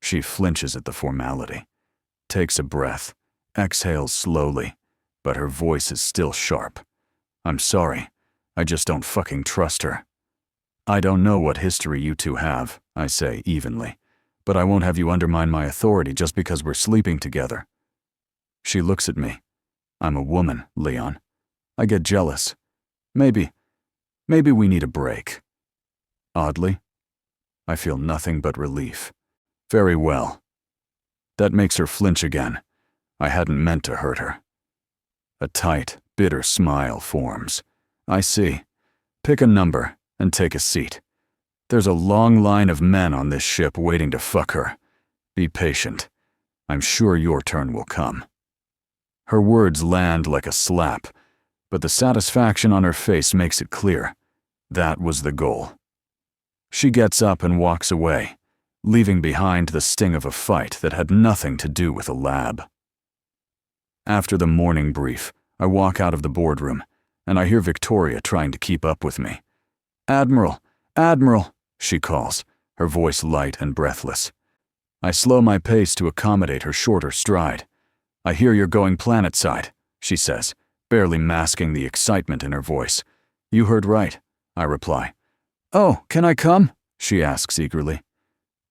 She flinches at the formality, takes a breath, exhales slowly, but her voice is still sharp. I'm sorry, I just don't fucking trust her. I don't know what history you two have, I say evenly, but I won't have you undermine my authority just because we're sleeping together. She looks at me. I'm a woman, Leon. I get jealous. Maybe we need a break. Oddly, I feel nothing but relief. Very well. That makes her flinch again. I hadn't meant to hurt her. A tight, bitter smile forms. I see. Pick a number and take a seat. There's a long line of men on this ship waiting to fuck her. Be patient. I'm sure your turn will come. Her words land like a slap, but the satisfaction on her face makes it clear. That was the goal. She gets up and walks away, leaving behind the sting of a fight that had nothing to do with a lab. After the morning brief, I walk out of the boardroom, and I hear Victoria trying to keep up with me. "Admiral, Admiral," she calls, her voice light and breathless. I slow my pace to accommodate her shorter stride. "I hear you're going planetside," she says, barely masking the excitement in her voice. "You heard right," I reply. "Oh, can I come?" she asks eagerly.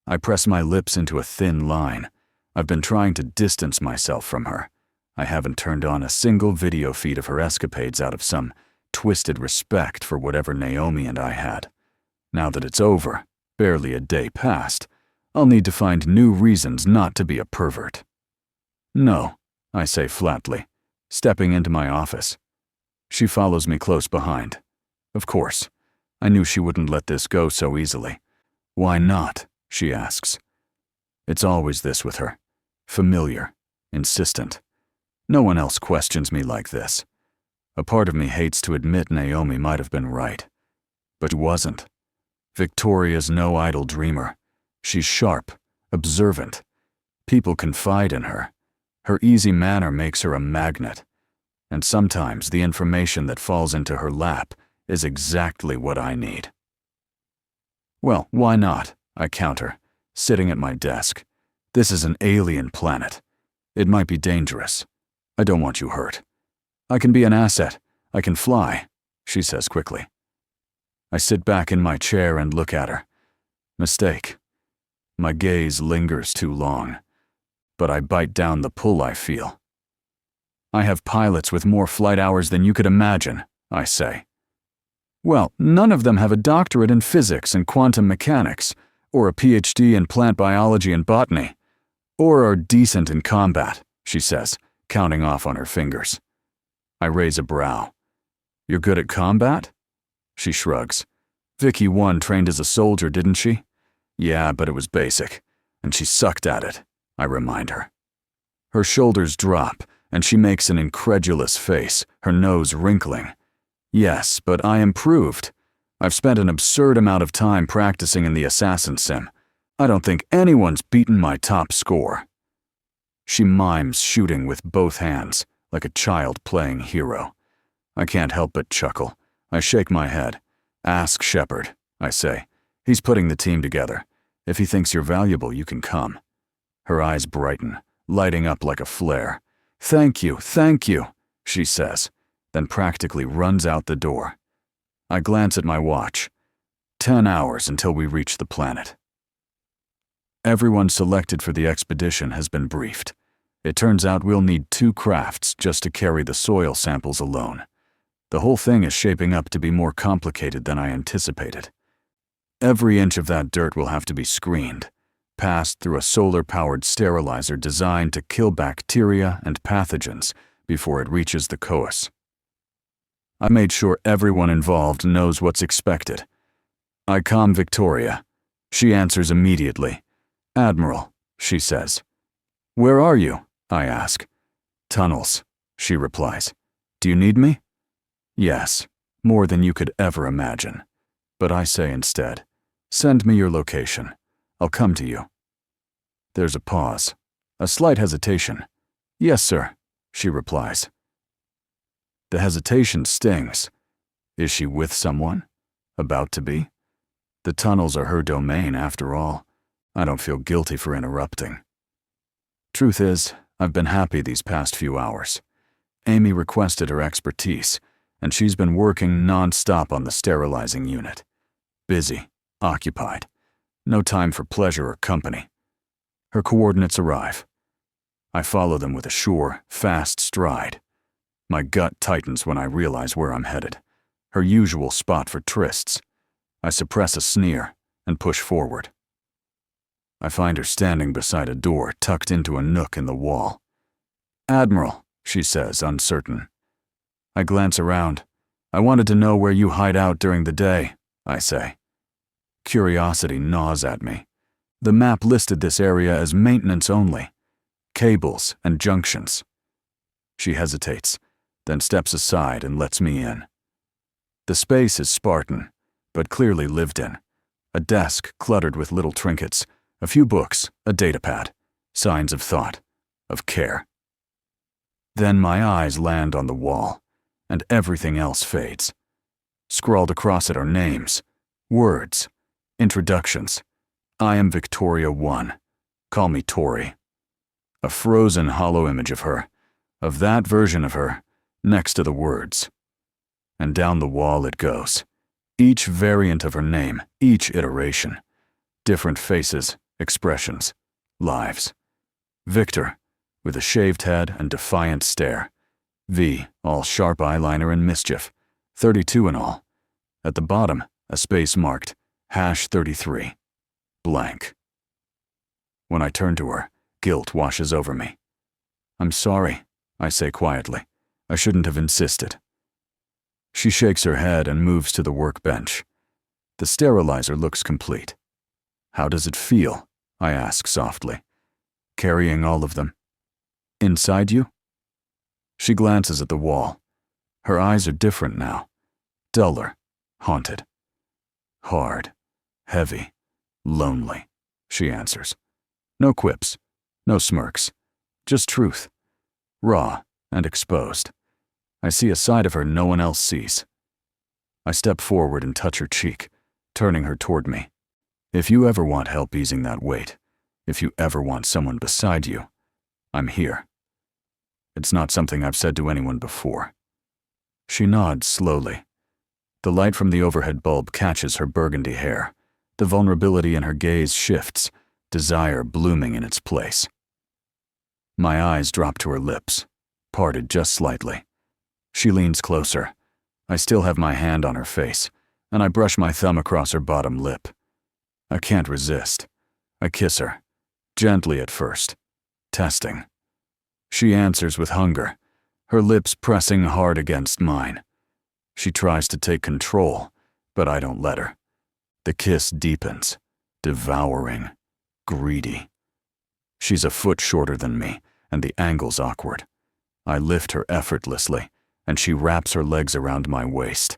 I press my lips into a thin line. I've been trying to distance myself from her. I haven't turned on a single video feed of her escapades out of some twisted respect for whatever Naomi and I had. Now that it's over, barely a day past, I'll need to find new reasons not to be a pervert. "No," I say flatly, stepping into my office. She follows me close behind. Of course, I knew she wouldn't let this go so easily. "Why not?" she asks. It's always this with her. Familiar, insistent. No one else questions me like this. A part of me hates to admit Naomi might have been right. But she wasn't. Victoria's no idle dreamer. She's sharp, observant. People confide in her. Her easy manner makes her a magnet. And sometimes the information that falls into her lap is exactly what I need. "Well, why not?" I counter, sitting at my desk. "This is an alien planet. It might be dangerous. I don't want you hurt. I can be an asset. I can fly," she says quickly. I sit back in my chair and look at her. Mistake. My gaze lingers too long, but I bite down the pull I feel. "I have pilots with more flight hours than you could imagine," I say. "Well, none of them have a doctorate in physics and quantum mechanics, or a PhD in plant biology and botany, or are decent in combat," she says, counting off on her fingers. I raise a brow. "You're good at combat?" She shrugs. "Vicky 1 trained as a soldier, didn't she?" "Yeah, but it was basic, and she sucked at it," I remind her. Her shoulders drop, and she makes an incredulous face, her nose wrinkling. "Yes, but I improved. I've spent an absurd amount of time practicing in the assassin sim. I don't think anyone's beaten my top score." She mimes shooting with both hands, like a child playing hero. I can't help but chuckle. I shake my head. "Ask Shepard," I say. "He's putting the team together. If he thinks you're valuable, you can come." Her eyes brighten, lighting up like a flare. Thank you," she says, then practically runs out the door. I glance at my watch. 10 hours until we reach the planet. Everyone selected for the expedition has been briefed. It turns out we'll need 2 crafts just to carry the soil samples alone. The whole thing is shaping up to be more complicated than I anticipated. Every inch of that dirt will have to be screened, passed through a solar-powered sterilizer designed to kill bacteria and pathogens before it reaches the coast. I made sure everyone involved knows what's expected. I calm Victoria. She answers immediately. "Admiral," she says. "Where are you?" I ask. "Tunnels," she replies. "Do you need me?" "Yes, more than you could ever imagine. but I say instead, "Send me your location. I'll come to you." There's a pause, a slight hesitation. "Yes, sir," she replies. The hesitation stings. Is she with someone? About to be? The tunnels are her domain, after all. I don't feel guilty for interrupting. Truth is, I've been happy these past few hours. Amy requested her expertise, and she's been working non-stop on the sterilizing unit. Busy, occupied. No time for pleasure or company. Her coordinates arrive. I follow them with a sure, fast stride. My gut tightens when I realize where I'm headed. Her usual spot for trysts. I suppress a sneer and push forward. I find her standing beside a door tucked into a nook in the wall. "Admiral," she says, uncertain. I glance around. "I wanted to know where you hide out during the day," I say. Curiosity gnaws at me. The map listed this area as maintenance only. Cables and junctions. She hesitates, then steps aside and lets me in. The space is Spartan, but clearly lived in. A desk cluttered with little trinkets, a few books, a datapad, signs of thought, of care. Then my eyes land on the wall, and everything else fades. Scrawled across it are names, words, introductions. I am Victoria 1. Call me Tori. A frozen hollow image of her, of that version of her, next to the words. And down the wall it goes. Each variant of her name, each iteration. Different faces, expressions, lives. Victor, with a shaved head and defiant stare. V, all sharp eyeliner and mischief. 32 in all. At the bottom, a space marked #33. Blank. When I turn to her, guilt washes over me. "I'm sorry," I say quietly. "I shouldn't have insisted." She shakes her head and moves to the workbench. The sterilizer looks complete. "How does it feel?" I ask softly. "Carrying all of them? Inside you?" She glances at the wall. Her eyes are different now. Duller, haunted. "Hard, heavy, lonely," she answers. No quips, no smirks, just truth. Raw and exposed. I see a side of her no one else sees. I step forward and touch her cheek, turning her toward me. "If you ever want help easing that weight, if you ever want someone beside you, I'm here." It's not something I've said to anyone before. She nods slowly. The light from the overhead bulb catches her burgundy hair. The vulnerability in her gaze shifts, desire blooming in its place. My eyes drop to her lips, parted just slightly. She leans closer. I still have my hand on her face, and I brush my thumb across her bottom lip. I can't resist. I kiss her, gently at first, testing. She answers with hunger, her lips pressing hard against mine. She tries to take control, but I don't let her. The kiss deepens, devouring, greedy. She's a foot shorter than me, and the angle's awkward. I lift her effortlessly, and she wraps her legs around my waist.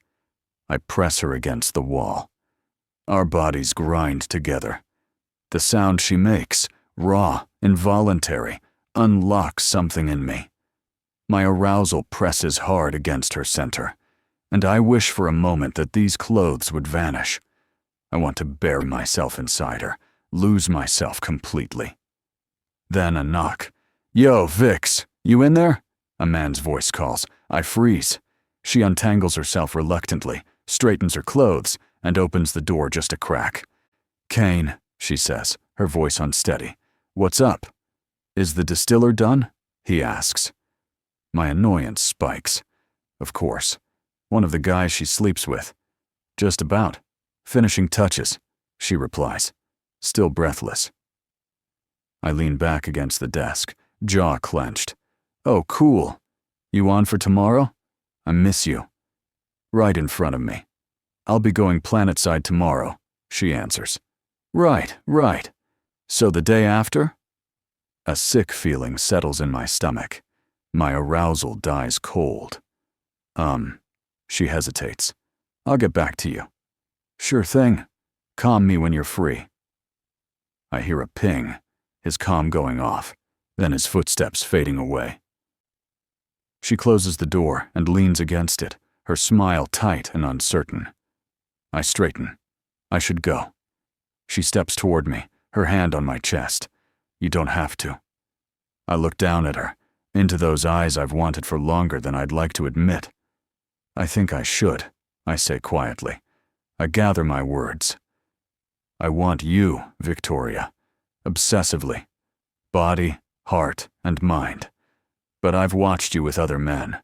I press her against the wall. Our bodies grind together. The sound she makes, raw, involuntary, unlocks something in me. My arousal presses hard against her center, and I wish for a moment that these clothes would vanish. I want to bury myself inside her, lose myself completely. Then a knock. "Yo, Vix, you in there?" A man's voice calls. I freeze. She untangles herself reluctantly, straightens her clothes, and opens the door just a crack. "Kane," she says, her voice unsteady. "What's up?" "Is the distiller done?" he asks. My annoyance spikes. Of course. One of the guys she sleeps with. "Just about. Finishing touches," she replies, still breathless. I lean back against the desk, jaw clenched. "Oh, cool. You on for tomorrow? I miss you." "Right in front of me. I'll be going planetside tomorrow," she answers. Right. So the day after?" A sick feeling settles in my stomach. My arousal dies cold. She hesitates. "I'll get back to you." Sure thing. Calm me when you're free. I hear a ping, his comm going off, then his footsteps fading away. She closes the door and leans against it, her smile tight and uncertain. I straighten. I should go. She steps toward me, her hand on my chest. You don't have to. I look down at her, into those eyes I've wanted for longer than I'd like to admit. I think I should, I say quietly. I gather my words. I want you, Victoria, obsessively. Body, heart, and mind. But I've watched you with other men.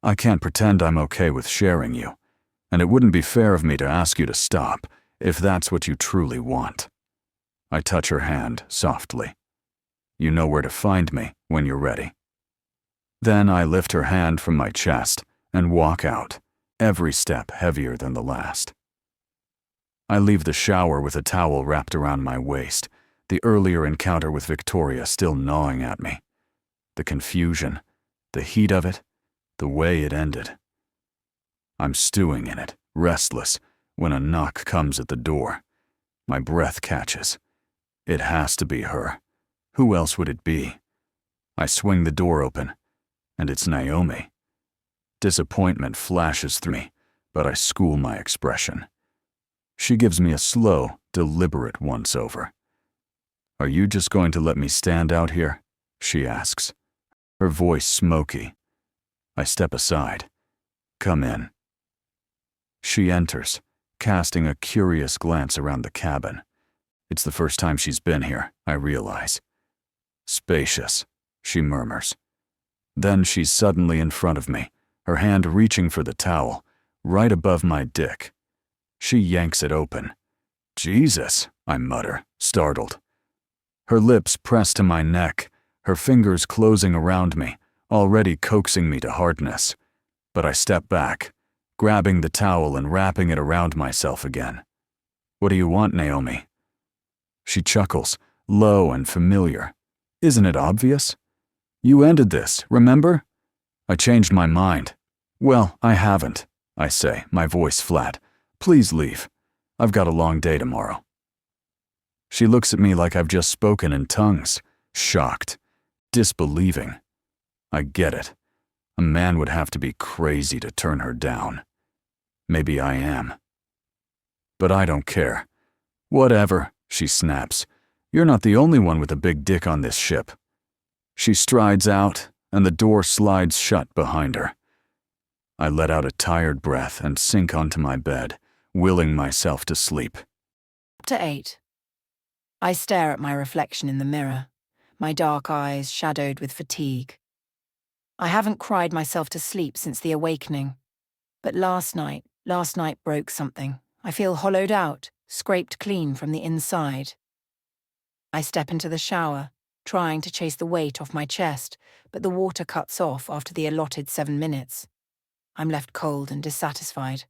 I can't pretend I'm okay with sharing you, and it wouldn't be fair of me to ask you to stop if that's what you truly want. I touch her hand softly. You know where to find me when you're ready. Then I lift her hand from my chest and walk out, every step heavier than the last. I leave the shower with a towel wrapped around my waist, the earlier encounter with Victoria still gnawing at me. The confusion, the heat of it, the way it ended. I'm stewing in it, restless, when a knock comes at the door. My breath catches. It has to be her. Who else would it be? I swing the door open, and it's Naomi. Disappointment flashes through me, but I school my expression. She gives me a slow, deliberate once-over. Are you just going to let me stand out here? She asks, her voice smoky. I step aside. Come in. She enters, casting a curious glance around the cabin. It's the first time she's been here, I realize. Spacious, she murmurs. Then she's suddenly in front of me, her hand reaching for the towel, right above my dick. She yanks it open. Jesus, I mutter, startled. Her lips press to my neck, her fingers closing around me, already coaxing me to hardness. But I step back, grabbing the towel and wrapping it around myself again. What do you want, Naomi? She chuckles, low and familiar. Isn't it obvious? You ended this, remember? I changed my mind. Well, I haven't, I say, my voice flat. Please leave. I've got a long day tomorrow. She looks at me like I've just spoken in tongues, shocked, disbelieving. I get it. A man would have to be crazy to turn her down. Maybe I am. But I don't care. Whatever, she snaps. You're not the only one with a big dick on this ship. She strides out, and the door slides shut behind her. I let out a tired breath and sink onto my bed, willing myself to sleep. Chapter 8. I stare at my reflection in the mirror, my dark eyes shadowed with fatigue. I haven't cried myself to sleep since the awakening. But last night broke something. I feel hollowed out, scraped clean from the inside. I step into the shower, trying to chase the weight off my chest, but the water cuts off after the allotted 7 minutes. I'm left cold and dissatisfied.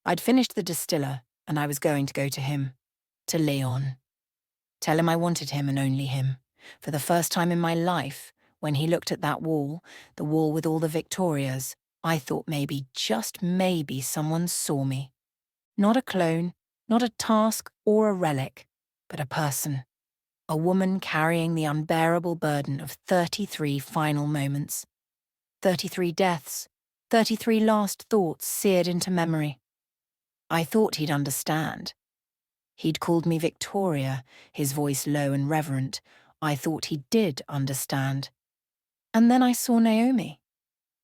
I'd finished the distiller, and I was going to go to him. To Leon. Tell him I wanted him and only him. For the first time in my life, when he looked at that wall, the wall with all the Victorias, I thought maybe, just maybe, someone saw me. Not a clone, not a task or a relic, but a person. A woman carrying the unbearable burden of 33 final moments. 33 deaths, 33 last thoughts seared into memory. I thought he'd understand. He'd called me Victoria, his voice low and reverent. I thought he did understand. And then I saw Naomi.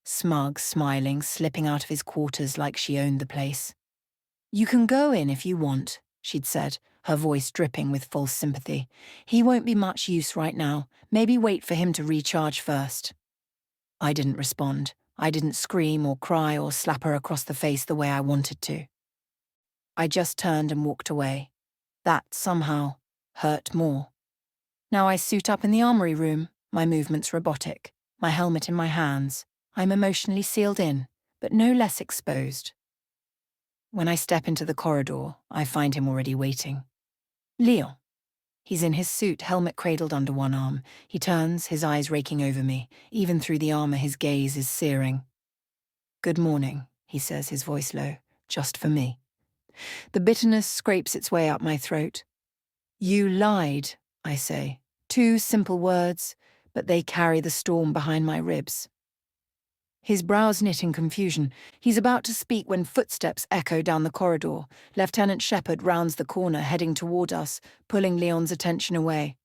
Smug, smiling, slipping out of his quarters like she owned the place. You can go in if you want, she'd said, her voice dripping with false sympathy. He won't be much use right now. Maybe wait for him to recharge first. I didn't respond. I didn't scream or cry or slap her across the face the way I wanted to. I just turned and walked away. That, somehow, hurt more. Now I suit up in the armory room, my movements robotic, my helmet in my hands. I'm emotionally sealed in, but no less exposed. When I step into the corridor, I find him already waiting. Leon. He's in his suit, helmet cradled under one arm. He turns, his eyes raking over me. Even through the armor, his gaze is searing. Good morning, he says, his voice low. Just for me. The bitterness scrapes its way up my throat. "You lied," I say. 2 simple words, but they carry the storm behind my ribs. His brows knit in confusion. He's about to speak when footsteps echo down the corridor. Lieutenant Shepard rounds the corner, heading toward us, pulling Leon's attention away.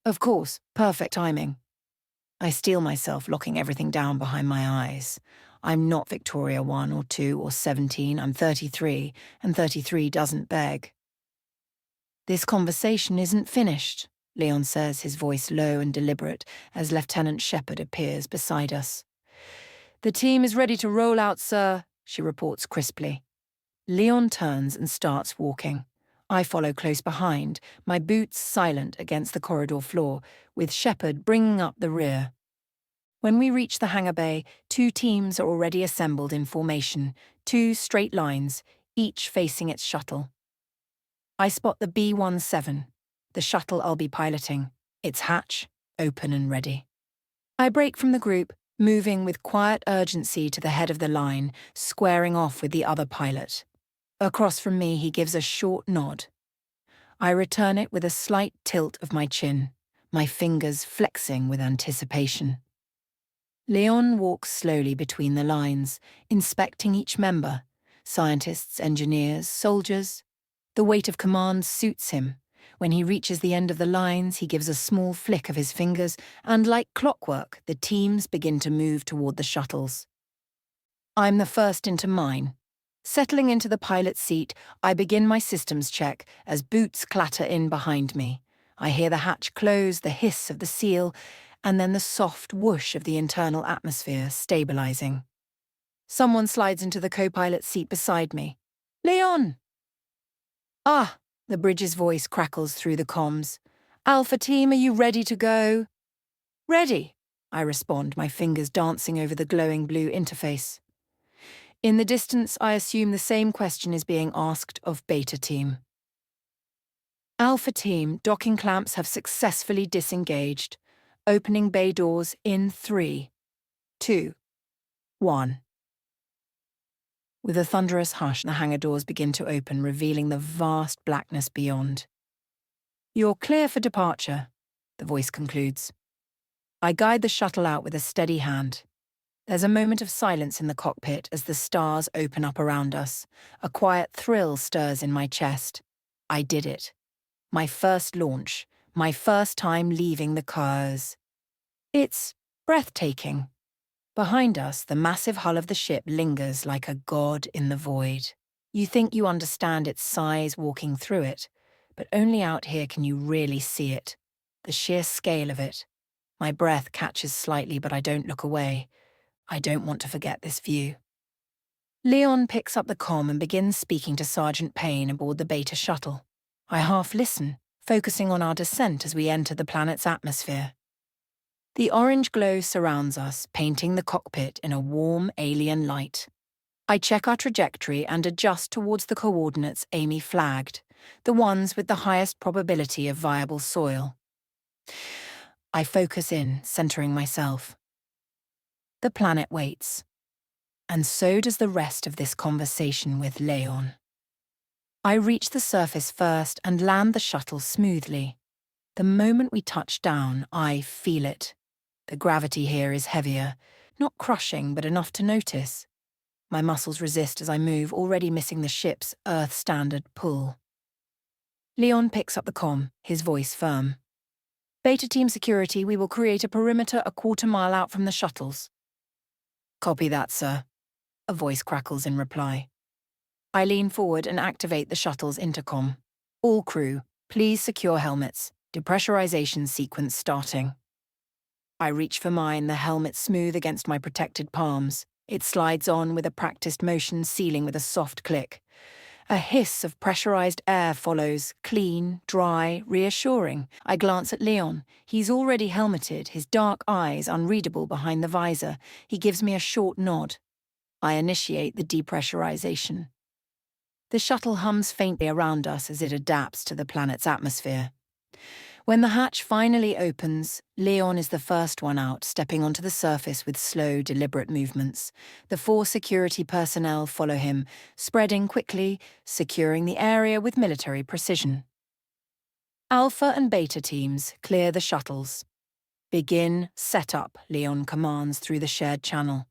Of course, perfect timing. I steel myself, locking everything down behind my eyes. I'm not Victoria 1 or 2 or 17, I'm 33, and 33 doesn't beg. "This conversation isn't finished," Leon says, his voice low and deliberate, as Lieutenant Shepard appears beside us. "The team is ready to roll out, sir," she reports crisply. Leon turns and starts walking. I follow close behind, my boots silent against the corridor floor, with Shepard bringing up the rear. When we reach the hangar bay, 2 teams are already assembled in formation, 2 straight lines, each facing its shuttle. I spot the B-17, the shuttle I'll be piloting, its hatch open and ready. I break from the group, moving with quiet urgency to the head of the line, squaring off with the other pilot. Across from me, he gives a short nod. I return it with a slight tilt of my chin, my fingers flexing with anticipation. Leon walks slowly between the lines, inspecting each member, scientists, engineers, soldiers. The weight of command suits him. When he reaches the end of the lines, he gives a small flick of his fingers, and like clockwork, the teams begin to move toward the shuttles. I'm the first into mine. Settling into the pilot's seat, I begin my systems check as boots clatter in behind me. I hear the hatch close, the hiss of the seal, and then the soft whoosh of the internal atmosphere stabilizing. Someone slides into the co-pilot's seat beside me. "Leon!" "Ah!" The bridge's voice crackles through the comms. "Alpha team, are you ready to go?" "Ready," I respond, my fingers dancing over the glowing blue interface. In the distance, I assume the same question is being asked of Beta team. "Alpha team, docking clamps have successfully disengaged. Opening bay doors in 3, 2, 1. With a thunderous hush, the hangar doors begin to open, revealing the vast blackness beyond. "You're clear for departure," the voice concludes. I guide the shuttle out with a steady hand. There's a moment of silence in the cockpit as the stars open up around us. A quiet thrill stirs in my chest. I did it. My first launch. My first time leaving the cars. It's breathtaking. Behind us, the massive hull of the ship lingers like a god in the void. You think you understand its size walking through it, but only out here can you really see it. The sheer scale of it. My breath catches slightly, but I don't look away. I don't want to forget this view. Leon picks up the comm and begins speaking to Sergeant Payne aboard the Beta shuttle. I half listen, focusing on our descent as we enter the planet's atmosphere. The orange glow surrounds us, painting the cockpit in a warm alien light. I check our trajectory and adjust towards the coordinates Amy flagged, the ones with the highest probability of viable soil. I focus in, centering myself. The planet waits. And so does the rest of this conversation with Leon. I reach the surface first and land the shuttle smoothly. The moment we touch down, I feel it. The gravity here is heavier, not crushing, but enough to notice. My muscles resist as I move, already missing the ship's Earth-standard pull. Leon picks up the comm, his voice firm. "Beta team security, we will create a perimeter a quarter mile out from the shuttles." "Copy that, sir," a voice crackles in reply. I lean forward and activate the shuttle's intercom. "All crew, please secure helmets. Depressurization sequence starting." I reach for mine, the helmet smooth against my protected palms. It slides on with a practiced motion, sealing with a soft click. A hiss of pressurized air follows, clean, dry, reassuring. I glance at Leon. He's already helmeted, his dark eyes unreadable behind the visor. He gives me a short nod. I initiate the depressurization. The shuttle hums faintly around us as it adapts to the planet's atmosphere. When the hatch finally opens, Leon is the first one out, stepping onto the surface with slow, deliberate movements. The 4 security personnel follow him, spreading quickly, securing the area with military precision. Alpha and Beta teams clear the shuttles. Begin setup, Leon commands through the shared channel.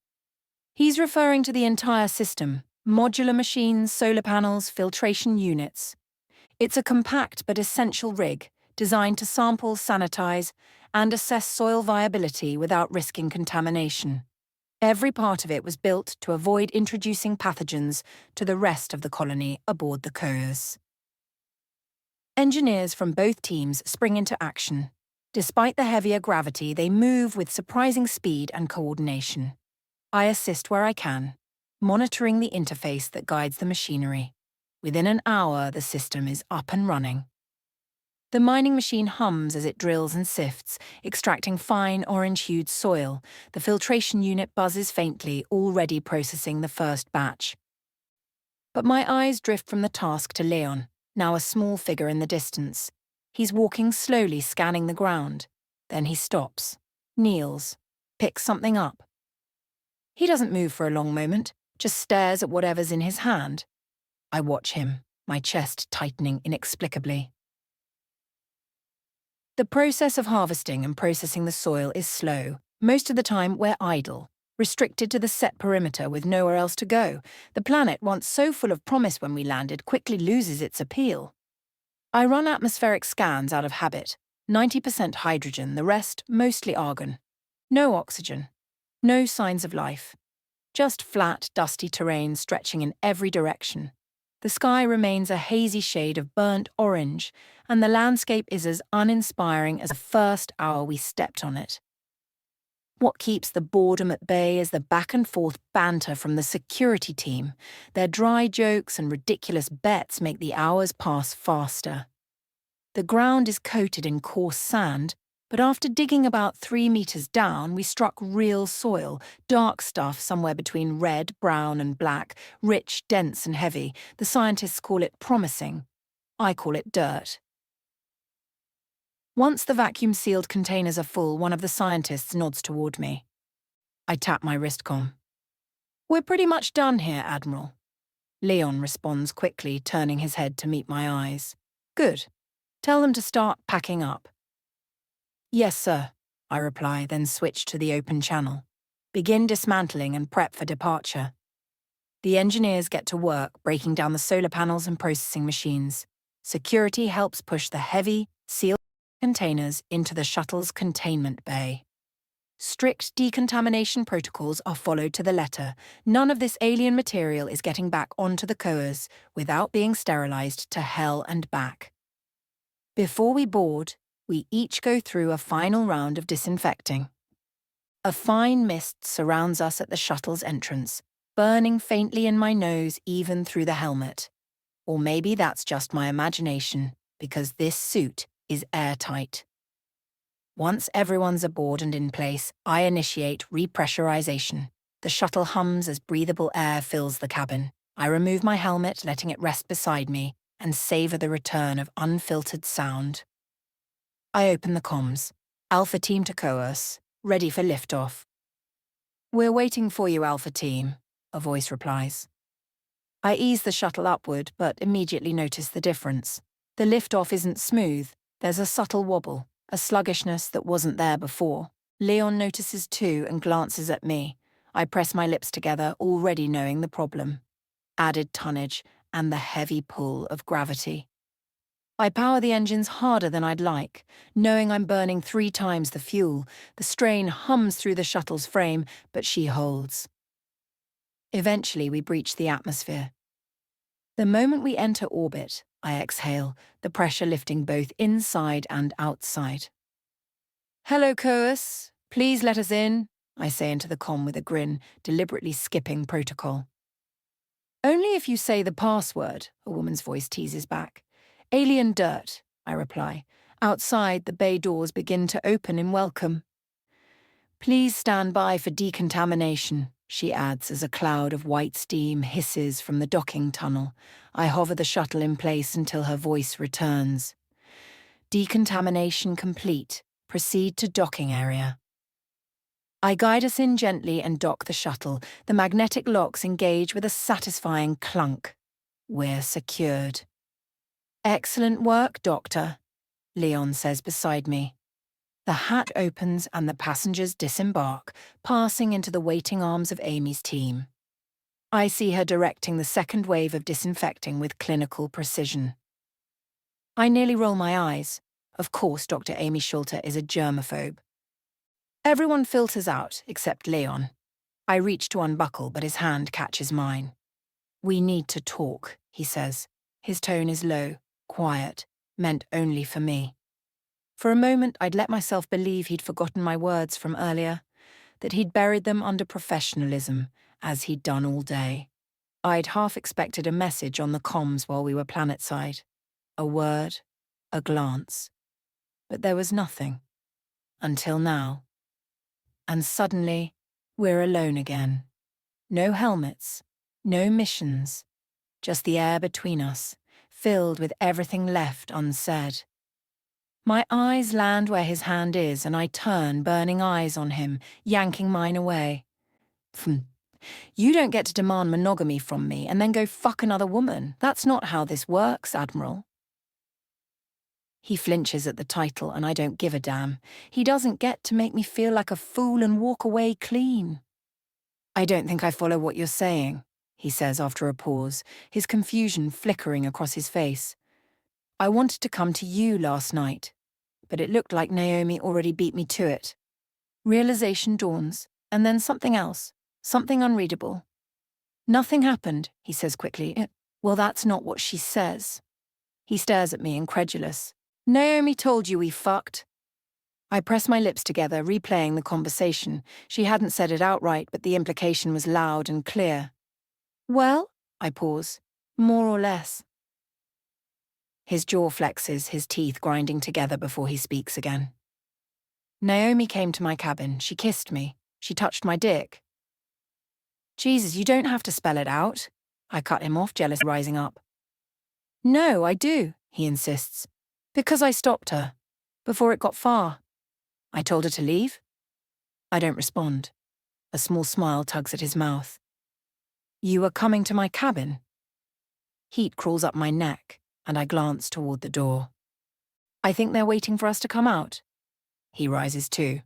He's referring to the entire system: modular machines, solar panels, filtration units. It's a compact but essential rig, designed to sample, sanitize, and assess soil viability without risking contamination. Every part of it was built to avoid introducing pathogens to the rest of the colony aboard the couriers. Engineers from both teams spring into action. Despite the heavier gravity, they move with surprising speed and coordination. I assist where I can, monitoring the interface that guides the machinery. Within an hour, the system is up and running. The mining machine hums as it drills and sifts, extracting fine orange-hued soil. The filtration unit buzzes faintly, already processing the first batch. But my eyes drift from the task to Leon, now a small figure in the distance. He's walking slowly, scanning the ground. Then he stops, kneels, picks something up. He doesn't move for a long moment, just stares at whatever's in his hand. I watch him, my chest tightening inexplicably. The process of harvesting and processing the soil is slow. Most of the time, we're idle, restricted to the set perimeter with nowhere else to go. The planet, once so full of promise when we landed, quickly loses its appeal. I run atmospheric scans out of habit. 90% hydrogen, the rest mostly argon. No oxygen. No signs of life. Just flat, dusty terrain stretching in every direction. The sky remains a hazy shade of burnt orange, and the landscape is as uninspiring as the first hour we stepped on it. What keeps the boredom at bay is the back-and-forth banter from the security team. Their dry jokes and ridiculous bets make the hours pass faster. The ground is coated in coarse sand, but after digging about 3 meters down, we struck real soil, dark stuff somewhere between red, brown, and black, rich, dense, and heavy. The scientists call it promising. I call it dirt. Once the vacuum-sealed containers are full, one of the scientists nods toward me. I tap my wristcom. "We're pretty much done here, Admiral." Leon responds quickly, turning his head to meet my eyes. "Good. Tell them to start packing up." "Yes, sir," I reply, then switch to the open channel. Begin dismantling and prep for departure. The engineers get to work, breaking down the solar panels and processing machines. Security helps push the heavy, sealed containers into the shuttle's containment bay. Strict decontamination protocols are followed to the letter. None of this alien material is getting back onto the couriers without being sterilized to hell and back. Before we board, we each go through a final round of disinfecting. A fine mist surrounds us at the shuttle's entrance, burning faintly in my nose even through the helmet. Or maybe that's just my imagination, because this suit is airtight. Once everyone's aboard and in place, I initiate repressurization. The shuttle hums as breathable air fills the cabin. I remove my helmet, letting it rest beside me, and savor the return of unfiltered sound. I open the comms. Alpha Team to course, ready for liftoff. "We're waiting for you, Alpha Team," a voice replies. I ease the shuttle upward, but immediately notice the difference. The liftoff isn't smooth. There's a subtle wobble, a sluggishness that wasn't there before. Leon notices too and glances at me. I press my lips together, already knowing the problem. Added tonnage and the heavy pull of gravity. I power the engines harder than I'd like, knowing I'm burning 3 times the fuel. The strain hums through the shuttle's frame, but she holds. Eventually, we breach the atmosphere. The moment we enter orbit, I exhale, the pressure lifting both inside and outside. "Hello, course. Please let us in," I say into the comm with a grin, deliberately skipping protocol. "Only if you say the password," a woman's voice teases back. "Alien dirt," I reply. Outside, the bay doors begin to open in welcome. "Please stand by for decontamination," she adds as a cloud of white steam hisses from the docking tunnel. I hover the shuttle in place until her voice returns. Decontamination complete. Proceed to docking area. I guide us in gently and dock the shuttle. The magnetic locks engage with a satisfying clunk. We're secured. Excellent work, Doctor, Leon says beside me. The hatch opens and the passengers disembark, passing into the waiting arms of Amy's team. I see her directing the second wave of disinfecting with clinical precision. I nearly roll my eyes. Of course, Dr. Amy Schulter is a germaphobe. Everyone filters out, except Leon. I reach to unbuckle, but his hand catches mine. We need to talk, he says. His tone is low, quiet, meant only for me. For a moment, I'd let myself believe he'd forgotten my words from earlier, that he'd buried them under professionalism, as he'd done all day. I'd half expected a message on the comms while we were planetside. A word, a glance. But there was nothing. Until now. And suddenly, we're alone again. No helmets, no missions. Just the air between us, filled with everything left unsaid. My eyes land where his hand is, and I turn, burning eyes on him, yanking mine away. You don't get to demand monogamy from me and then go fuck another woman. That's not how this works, Admiral. He flinches at the title, and I don't give a damn. He doesn't get to make me feel like a fool and walk away clean. I don't think I follow what you're saying, he says after a pause, his confusion flickering across his face. I wanted to come to you last night, but it looked like Naomi already beat me to it. Realization dawns, and then something else, something unreadable. Nothing happened, he says quickly. Well, that's not what she says. He stares at me, incredulous. Naomi told you we fucked. I press my lips together, replaying the conversation. She hadn't said it outright, but the implication was loud and clear. Well, I pause, more or less. His jaw flexes, his teeth grinding together before he speaks again. Naomi came to my cabin. She kissed me. She touched my dick. Jesus, you don't have to spell it out. I cut him off, jealous, rising up. No, I do, he insists. Because I stopped her. Before it got far. I told her to leave? I don't respond. A small smile tugs at his mouth. You are coming to my cabin? Heat crawls up my neck, and I glance toward the door. I think they're waiting for us to come out. He rises too.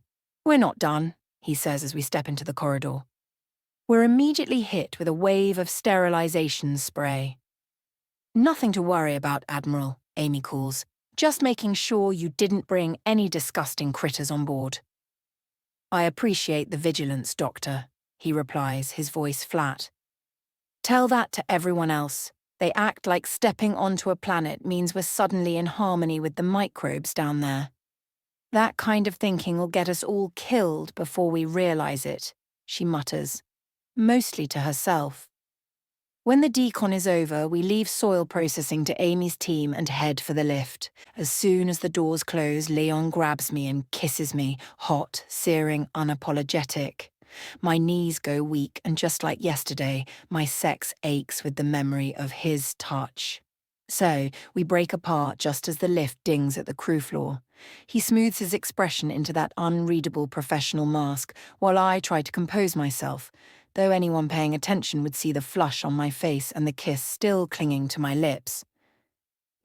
We're not done, he says as we step into the corridor. We're immediately hit with a wave of sterilization spray. Nothing to worry about, Admiral, Amy calls. Just making sure you didn't bring any disgusting critters on board. I appreciate the vigilance, Doctor, he replies, his voice flat. Tell that to everyone else. They act like stepping onto a planet means we're suddenly in harmony with the microbes down there. That kind of thinking will get us all killed before we realize it, she mutters, mostly to herself. When the decon is over, we leave soil processing to Amy's team and head for the lift. As soon as the doors close, Leon grabs me and kisses me, hot, searing, unapologetic. My knees go weak, and just like yesterday, my sex aches with the memory of his touch. So, we break apart just as the lift dings at the crew floor. He smooths his expression into that unreadable professional mask, while I try to compose myself, though anyone paying attention would see the flush on my face and the kiss still clinging to my lips.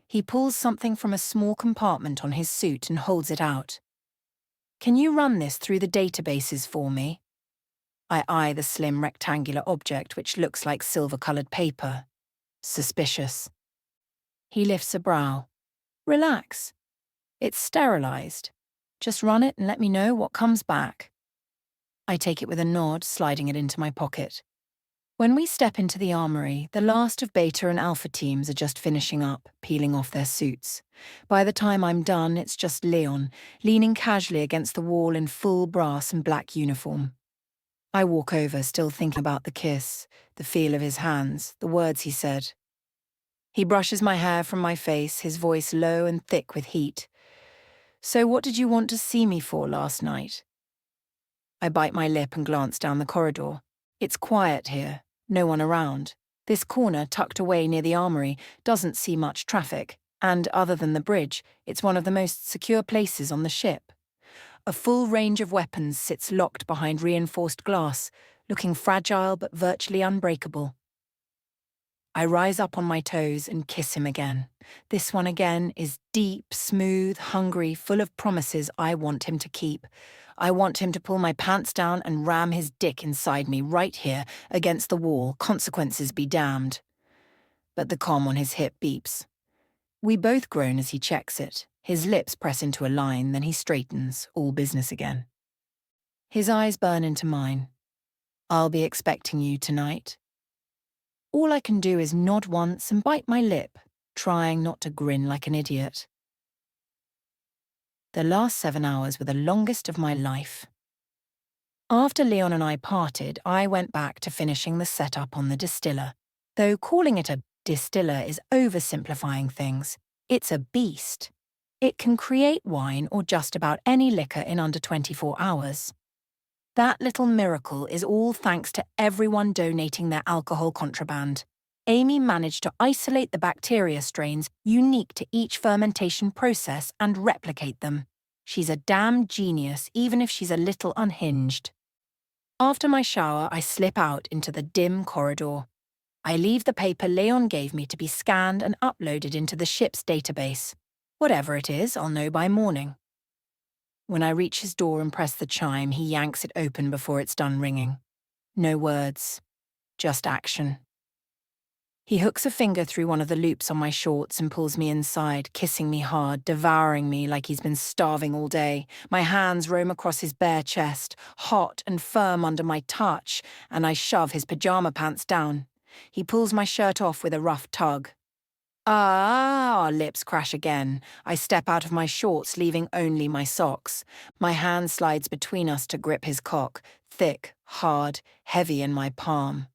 He pulls something from a small compartment on his suit and holds it out. Can you run this through the databases for me? I eye the slim rectangular object which looks like silver-coloured paper. Suspicious. He lifts a brow. Relax. It's sterilized. Just run it and let me know what comes back. I take it with a nod, sliding it into my pocket. When we step into the armory, the last of Beta and Alpha teams are just finishing up, peeling off their suits. By the time I'm done, it's just Leon, leaning casually against the wall in full brass and black uniform. I walk over, still thinking about the kiss, the feel of his hands, the words he said. He brushes my hair from my face, his voice low and thick with heat. So what did you want to see me for last night? I bite my lip and glance down the corridor. It's quiet here, no one around. This corner, tucked away near the armory, doesn't see much traffic. And other than the bridge, it's one of the most secure places on the ship. A full range of weapons sits locked behind reinforced glass, looking fragile but virtually unbreakable. I rise up on my toes and kiss him again. This one again is deep, smooth, hungry, full of promises I want him to keep. I want him to pull my pants down and ram his dick inside me right here, against the wall, consequences be damned. But the comm on his hip beeps. We both groan as he checks it. His lips press into a line, then he straightens, all business again. His eyes burn into mine. I'll be expecting you tonight. All I can do is nod once and bite my lip, trying not to grin like an idiot. The last 7 hours were the longest of my life. After Leon and I parted, I went back to finishing the setup on the distiller. Though calling it a distiller is oversimplifying things. It's a beast. It can create wine or just about any liquor in under 24 hours. That little miracle is all thanks to everyone donating their alcohol contraband. Amy managed to isolate the bacteria strains unique to each fermentation process and replicate them. She's a damn genius, even if she's a little unhinged. After my shower, I slip out into the dim corridor. I leave the paper Leon gave me to be scanned and uploaded into the ship's database. Whatever it is, I'll know by morning. When I reach his door and press the chime, he yanks it open before it's done ringing. No words, just action. He hooks a finger through one of the loops on my shorts and pulls me inside, kissing me hard, devouring me like he's been starving all day. My hands roam across his bare chest, hot and firm under my touch, and I shove his pajama pants down. He pulls my shirt off with a rough tug. Our lips crash again. I step out of my shorts, leaving only my socks. My hand slides between us to grip his cock, thick, hard, heavy in my palm.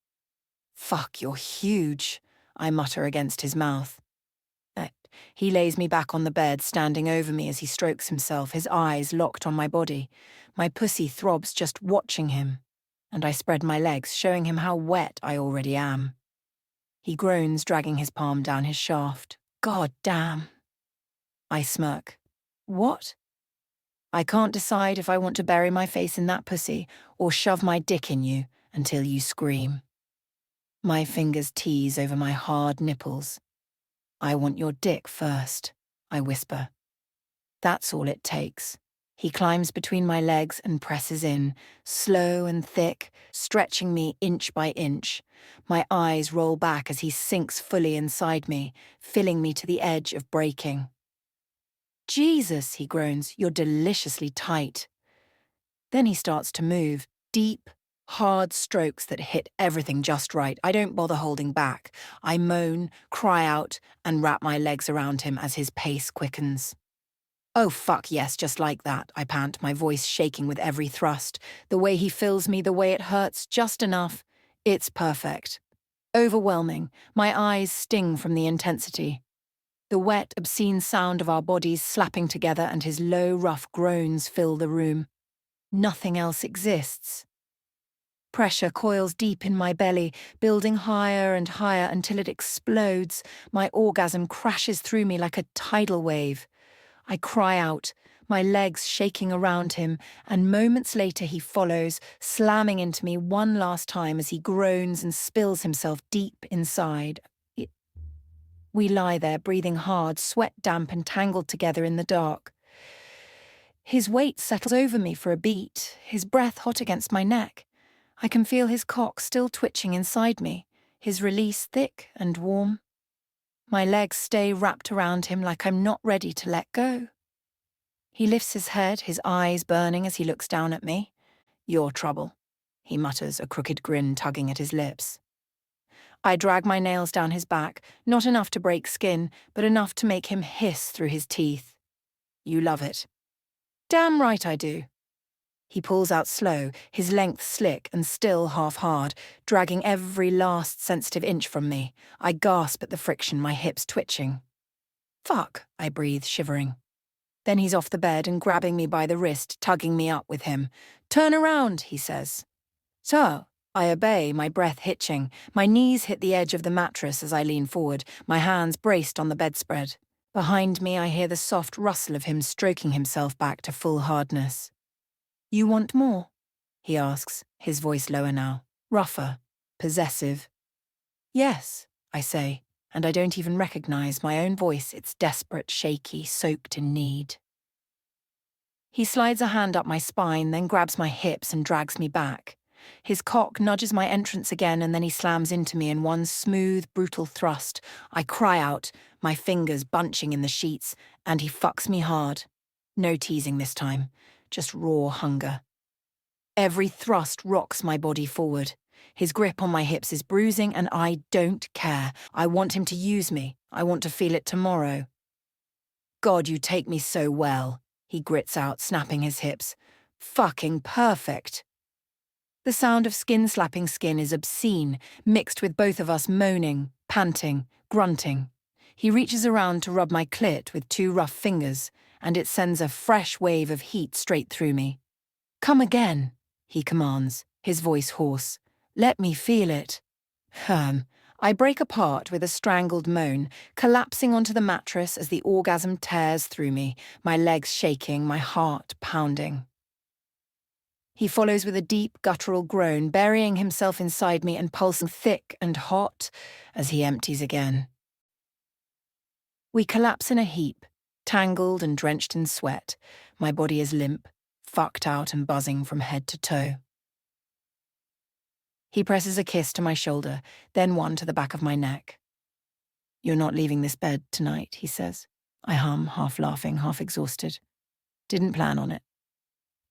Fuck, you're huge, I mutter against his mouth. He lays me back on the bed, standing over me as he strokes himself, his eyes locked on my body. My pussy throbs just watching him, and I spread my legs, showing him how wet I already am. He groans, dragging his palm down his shaft. God damn. I smirk. What? I can't decide if I want to bury my face in that pussy or shove my dick in you until you scream. My fingers tease over my hard nipples. I want your dick first, I whisper. That's all it takes. He climbs between my legs and presses in, slow and thick, stretching me inch by inch. My eyes roll back as he sinks fully inside me, filling me to the edge of breaking. Jesus, he groans, you're deliciously tight. Then he starts to move, deep, hard strokes that hit everything just right. I don't bother holding back. I moan, cry out, and wrap my legs around him as his pace quickens. Oh, fuck yes, just like that, I pant, my voice shaking with every thrust. The way he fills me, the way it hurts, just enough. It's perfect. Overwhelming. My eyes sting from the intensity. The wet, obscene sound of our bodies slapping together and his low, rough groans fill the room. Nothing else exists. Pressure coils deep in my belly, building higher and higher until it explodes. My orgasm crashes through me like a tidal wave. I cry out, my legs shaking around him, and moments later he follows, slamming into me one last time as he groans and spills himself deep inside. We lie there, breathing hard, sweat damp and tangled together in the dark. His weight settles over me for a beat, his breath hot against my neck. I can feel his cock still twitching inside me, his release thick and warm. My legs stay wrapped around him like I'm not ready to let go. He lifts his head, his eyes burning as he looks down at me. Your trouble, he mutters, a crooked grin tugging at his lips. I drag my nails down his back, not enough to break skin, but enough to make him hiss through his teeth. You love it. Damn right I do. He pulls out slow, his length slick and still half hard, dragging every last sensitive inch from me. I gasp at the friction, my hips twitching. Fuck, I breathe, shivering. Then he's off the bed and grabbing me by the wrist, tugging me up with him. Turn around, he says. So, I obey, my breath hitching. My knees hit the edge of the mattress as I lean forward, my hands braced on the bedspread. Behind me, I hear the soft rustle of him stroking himself back to full hardness. "You want more?" he asks, his voice lower now, rougher, possessive. "Yes," I say, and I don't even recognize my own voice. It's desperate, shaky, soaked in need. He slides a hand up my spine, then grabs my hips and drags me back. His cock nudges my entrance again, and then he slams into me in one smooth, brutal thrust. I cry out, my fingers bunching in the sheets, and he fucks me hard. No teasing this time, just raw hunger. Every thrust rocks my body forward. His grip on my hips is bruising, and I don't care. I want him to use me. I want to feel it tomorrow. "God, you take me so well," he grits out, snapping his hips. "Fucking perfect." The sound of skin slapping skin is obscene, mixed with both of us moaning, panting, grunting. He reaches around to rub my clit with two rough fingers, and it sends a fresh wave of heat straight through me. "Come again," he commands, his voice hoarse. "Let me feel it." I break apart with a strangled moan, collapsing onto the mattress as the orgasm tears through me, my legs shaking, my heart pounding. He follows with a deep, guttural groan, burying himself inside me and pulsing thick and hot as he empties again. We collapse in a heap, tangled and drenched in sweat. My body is limp, fucked out and buzzing from head to toe. He presses a kiss to my shoulder, then one to the back of my neck. "You're not leaving this bed tonight," he says. I hum, half laughing, half exhausted. Didn't plan on it.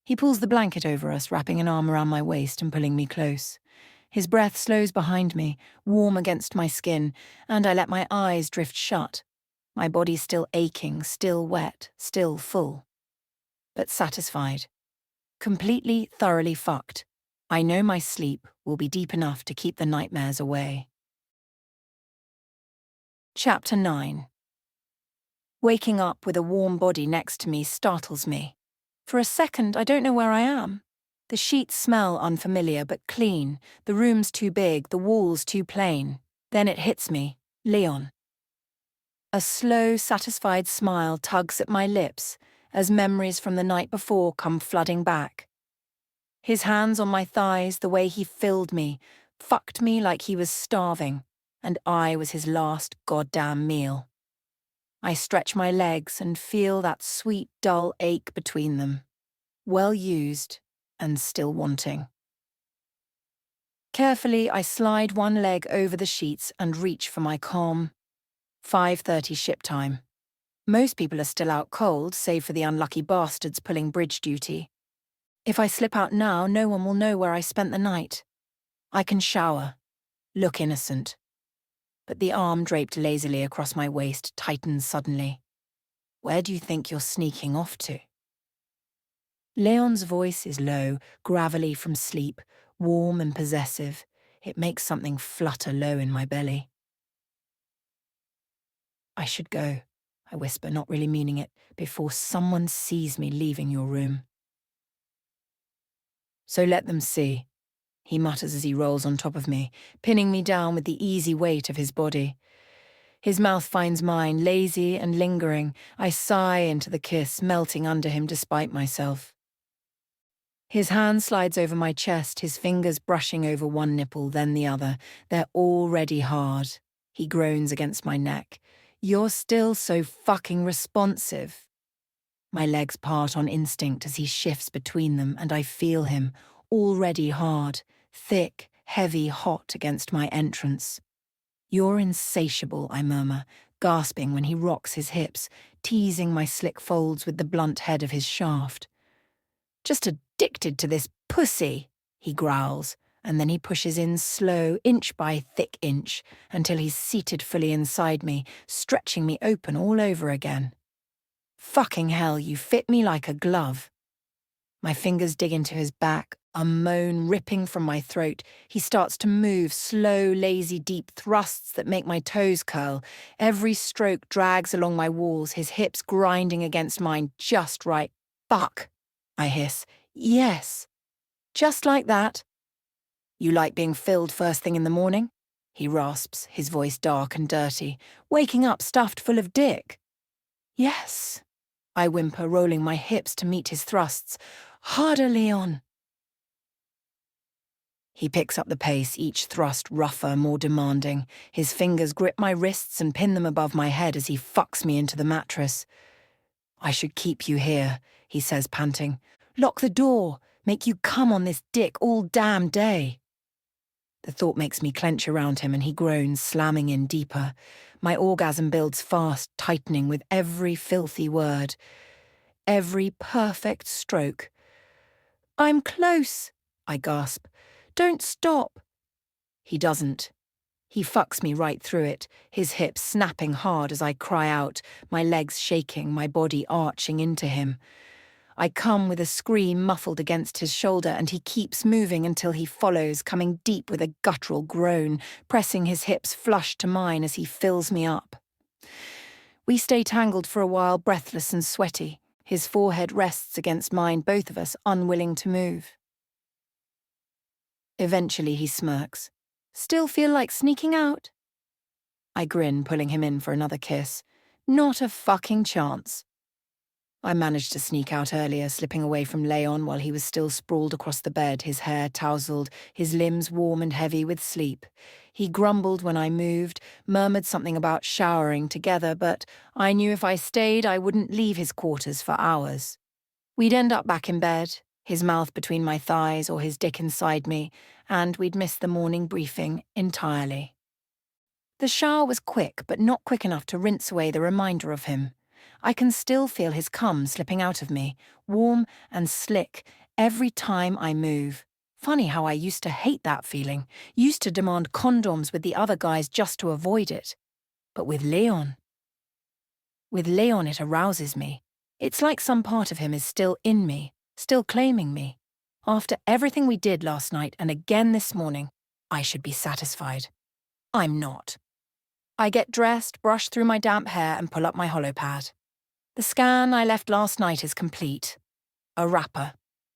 He pulls the blanket over us, wrapping an arm around my waist and pulling me close. His breath slows behind me, warm against my skin, and I let my eyes drift shut. My body still aching, still wet, still full. But satisfied. Completely, thoroughly fucked. I know my sleep will be deep enough to keep the nightmares away. Chapter 9. Waking up with a warm body next to me startles me. For a second, I don't know where I am. The sheets smell unfamiliar but clean, the room's too big, the walls too plain. Then it hits me, Leon. A slow, satisfied smile tugs at my lips as memories from the night before come flooding back. His hands on my thighs, the way he filled me, fucked me like he was starving, and I was his last goddamn meal. I stretch my legs and feel that sweet, dull ache between them. Well used and still wanting. Carefully, I slide one leg over the sheets and reach for my comm. 5:30 ship time. Most people are still out cold, save for the unlucky bastards pulling bridge duty. If I slip out now, no one will know where I spent the night. I can shower, look innocent. But the arm draped lazily across my waist tightens suddenly. "Where do you think you're sneaking off to?" Leon's voice is low, gravelly from sleep, warm and possessive. It makes something flutter low in my belly. "I should go," I whisper, not really meaning it, "before someone sees me leaving your room." "So let them see," he mutters as he rolls on top of me, pinning me down with the easy weight of his body. His mouth finds mine, lazy and lingering. I sigh into the kiss, melting under him despite myself. His hand slides over my chest, his fingers brushing over one nipple, then the other. They're already hard. He groans against my neck. "You're still so fucking responsive." My legs part on instinct as he shifts between them, and I feel him, already hard, thick, heavy, hot against my entrance. "You're insatiable," I murmur, gasping when he rocks his hips, teasing my slick folds with the blunt head of his shaft. "Just addicted to this pussy," he growls, and then he pushes in slow, inch by thick inch, until he's seated fully inside me, stretching me open all over again. "Fucking hell, you fit me like a glove." My fingers dig into his back, a moan ripping from my throat. He starts to move, slow, lazy, deep thrusts that make my toes curl. Every stroke drags along my walls, his hips grinding against mine just right. "Fuck," I hiss. "Yes." "Just like that." "You like being filled first thing in the morning?" He rasps, his voice dark and dirty. "Waking up stuffed full of dick." Yes, I whimper, rolling my hips to meet his thrusts. Harder, Leon. He picks up the pace, each thrust rougher, more demanding. His fingers grip my wrists and pin them above my head as he fucks me into the mattress. I should keep you here, he says, panting. Lock the door. Make you come on this dick all damn day. The thought makes me clench around him and he groans, slamming in deeper. My orgasm builds fast, tightening with every filthy word. Every perfect stroke. I'm close, I gasp. Don't stop. He doesn't. He fucks me right through it, his hips snapping hard as I cry out, my legs shaking, my body arching into him. I come with a scream muffled against his shoulder and he keeps moving until he follows, coming deep with a guttural groan, pressing his hips flush to mine as he fills me up. We stay tangled for a while, breathless and sweaty. His forehead rests against mine, both of us unwilling to move. Eventually he smirks. Still feel like sneaking out? I grin, pulling him in for another kiss. Not a fucking chance. I managed to sneak out earlier, slipping away from Leon while he was still sprawled across the bed, his hair tousled, his limbs warm and heavy with sleep. He grumbled when I moved, murmured something about showering together, but I knew if I stayed I wouldn't leave his quarters for hours. We'd end up back in bed, his mouth between my thighs or his dick inside me, and we'd miss the morning briefing entirely. The shower was quick, but not quick enough to rinse away the reminder of him. I can still feel his cum slipping out of me, warm and slick, every time I move. Funny how I used to hate that feeling, used to demand condoms with the other guys just to avoid it. But with Leon it arouses me. It's like some part of him is still in me, still claiming me. After everything we did last night and again this morning, I should be satisfied. I'm not. I get dressed, brush through my damp hair and pull up my holopad. The scan I left last night is complete. A wrapper.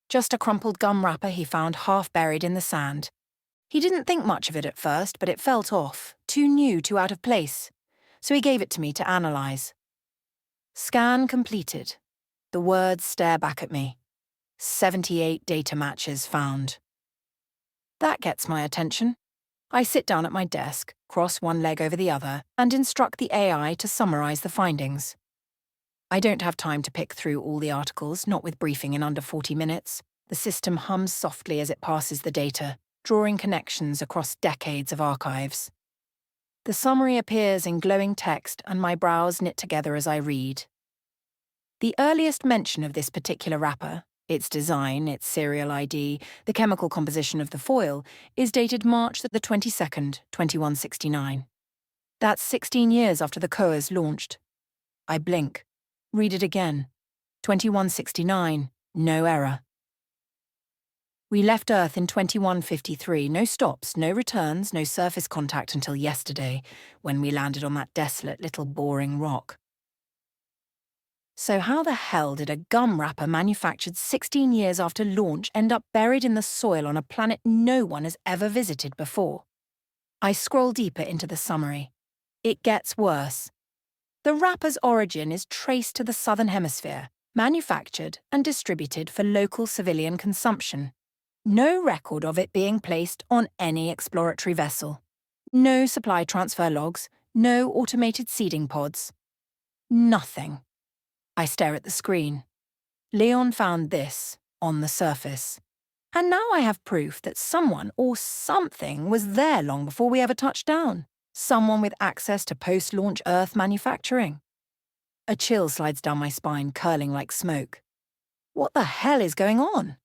Just a crumpled gum wrapper he found half buried in the sand. He didn't think much of it at first, but it felt off, too new, too out of place. So he gave it to me to analyse. Scan completed. The words stare back at me. 78 data matches found. That gets my attention. I sit down at my desk, cross one leg over the other, and instruct the AI to summarise the findings. I don't have time to pick through all the articles, not with briefing in under 40 minutes. The system hums softly as it passes the data, drawing connections across decades of archives. The summary appears in glowing text and my brows knit together as I read. The earliest mention of this particular wrapper, its design, its serial ID, the chemical composition of the foil, is dated March the 22nd, 2169. That's 16 years after the COAs launched. I blink. Read it again. 2169, no error. We left Earth in 2153, no stops, no returns, no surface contact until yesterday, when we landed on that desolate little boring rock. So how the hell did a gum wrapper manufactured 16 years after launch end up buried in the soil on a planet no one has ever visited before? I scroll deeper into the summary. It gets worse. The wrapper's origin is traced to the Southern Hemisphere, manufactured and distributed for local civilian consumption. No record of it being placed on any exploratory vessel. No supply transfer logs, no automated seeding pods. Nothing. I stare at the screen. Leon found this on the surface. And now I have proof that someone or something was there long before we ever touched down. Someone with access to post-launch Earth manufacturing. A chill slides down my spine, curling like smoke. What the hell is going on?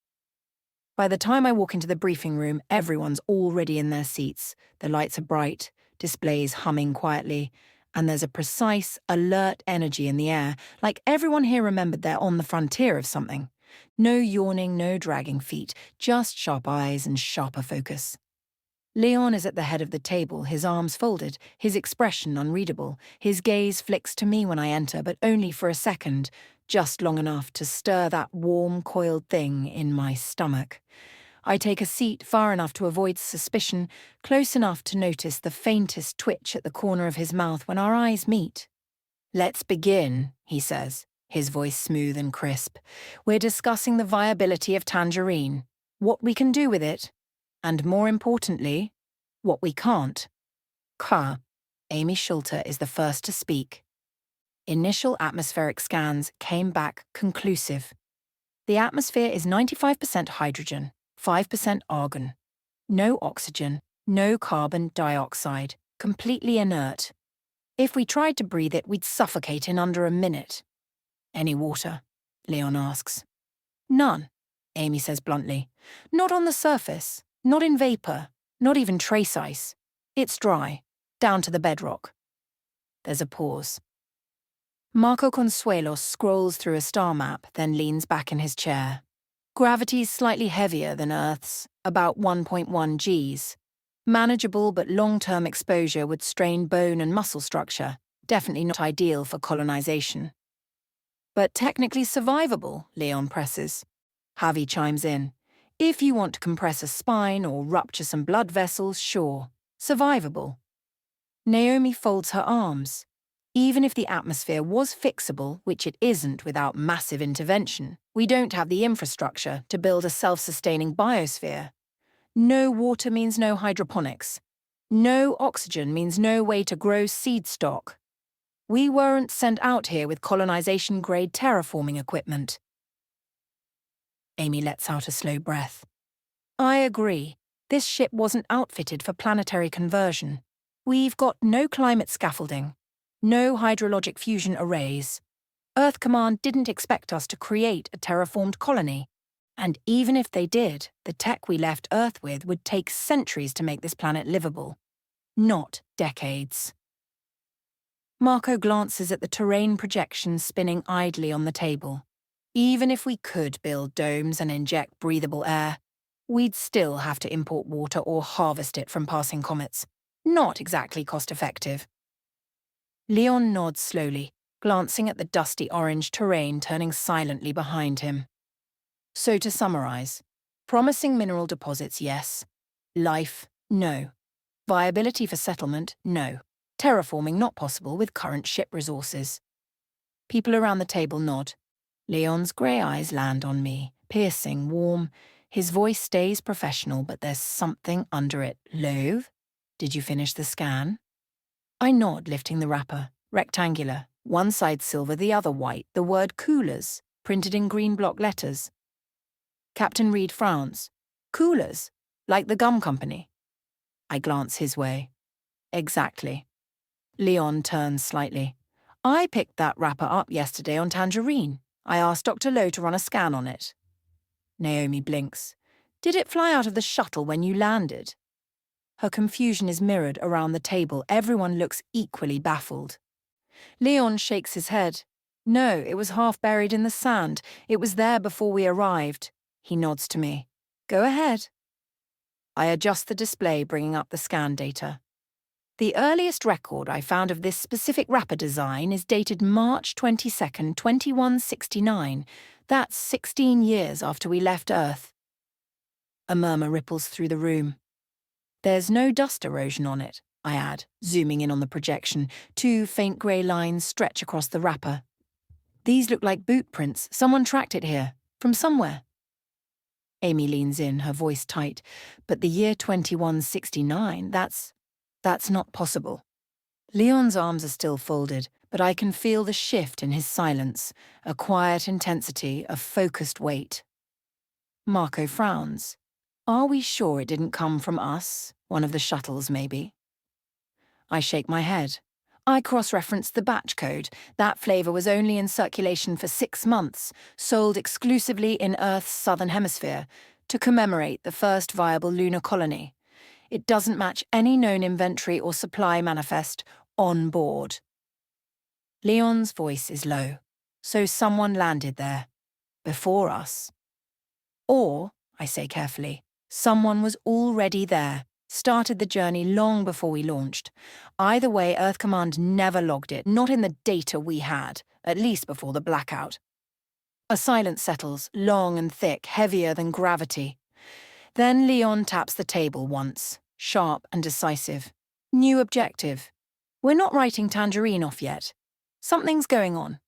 By the time I walk into the briefing room, everyone's already in their seats. The lights are bright, displays humming quietly, and there's a precise, alert energy in the air, like everyone here remembered they're on the frontier of something. No yawning, no dragging feet, just sharp eyes and sharper focus. Leon is at the head of the table, his arms folded, his expression unreadable. His gaze flicks to me when I enter, but only for a second, just long enough to stir that warm, coiled thing in my stomach. I take a seat far enough to avoid suspicion, close enough to notice the faintest twitch at the corner of his mouth when our eyes meet. Let's begin, he says, his voice smooth and crisp. We're discussing the viability of Tangerine, what we can do with it, and more importantly, what we can't. Ka. Amy Schulter is the first to speak. Initial atmospheric scans came back conclusive. The atmosphere is 95% hydrogen, 5% argon. No oxygen, no carbon dioxide, completely inert. If we tried to breathe it, we'd suffocate in under a minute. Any water? Leon asks. None, Amy says bluntly. Not on the surface, not in vapor, not even trace ice. It's dry, down to the bedrock. There's a pause. Marco Consuelos scrolls through a star map, then leans back in his chair. Gravity's slightly heavier than Earth's, about 1.1 Gs. Manageable but long-term exposure would strain bone and muscle structure, definitely not ideal for colonization. But technically survivable, Leon presses. Javi chimes in. If you want to compress a spine or rupture some blood vessels, sure. Survivable. Naomi folds her arms. Even if the atmosphere was fixable, which it isn't without massive intervention, we don't have the infrastructure to build a self-sustaining biosphere. No water means no hydroponics. No oxygen means no way to grow seed stock. We weren't sent out here with colonization-grade terraforming equipment. Amy lets out a slow breath. I agree. This ship wasn't outfitted for planetary conversion. We've got no climate scaffolding. No hydrologic fusion arrays. Earth Command didn't expect us to create a terraformed colony. And even if they did, the tech we left Earth with would take centuries to make this planet livable. Not decades. Marco glances at the terrain projection spinning idly on the table. Even if we could build domes and inject breathable air, we'd still have to import water or harvest it from passing comets. Not exactly cost-effective. Leon nods slowly, glancing at the dusty orange terrain turning silently behind him. So to summarize, promising mineral deposits, yes. Life, no. Viability for settlement, no. Terraforming not possible with current ship resources. People around the table nod. Leon's grey eyes land on me, piercing, warm. His voice stays professional, but there's something under it. Loathe? Did you finish the scan? I nod, lifting the wrapper. Rectangular. One side silver, the other white. The word coolers, printed in green block letters. Captain Reed frowns. Coolers? Like the gum company? I glance his way. Exactly. Leon turns slightly. I picked that wrapper up yesterday on Tangerine. I asked Dr. Lowe to run a scan on it. Naomi blinks. Did it fly out of the shuttle when you landed? Her confusion is mirrored around the table. Everyone looks equally baffled. Leon shakes his head. No, it was half buried in the sand. It was there before we arrived. He nods to me. Go ahead. I adjust the display, bringing up the scan data. The earliest record I found of this specific wrapper design is dated March 22nd, 2169. That's 16 years after we left Earth. A murmur ripples through the room. There's no dust erosion on it, I add, zooming in on the projection. 2 faint grey lines stretch across the wrapper. These look like boot prints. Someone tracked it here, from somewhere. Amy leans in, her voice tight. But the year 2169, that's not possible. Leon's arms are still folded, but I can feel the shift in his silence, a quiet intensity, a focused weight. Marco frowns. Are we sure it didn't come from us? One of the shuttles, maybe? I shake my head. I cross-referenced the batch code. That flavor was only in circulation for 6 months, sold exclusively in Earth's southern hemisphere, to commemorate the first viable lunar colony. It doesn't match any known inventory or supply manifest on board. Leon's voice is low. So someone landed there. Before us. Or, I say carefully, someone was already there, started the journey long before we launched. Either way, Earth Command never logged it, not in the data we had, at least before the blackout. A silence settles, long and thick, heavier than gravity. Then Leon taps the table once, sharp and decisive. New objective. We're not writing Tangerine off yet. Something's going on.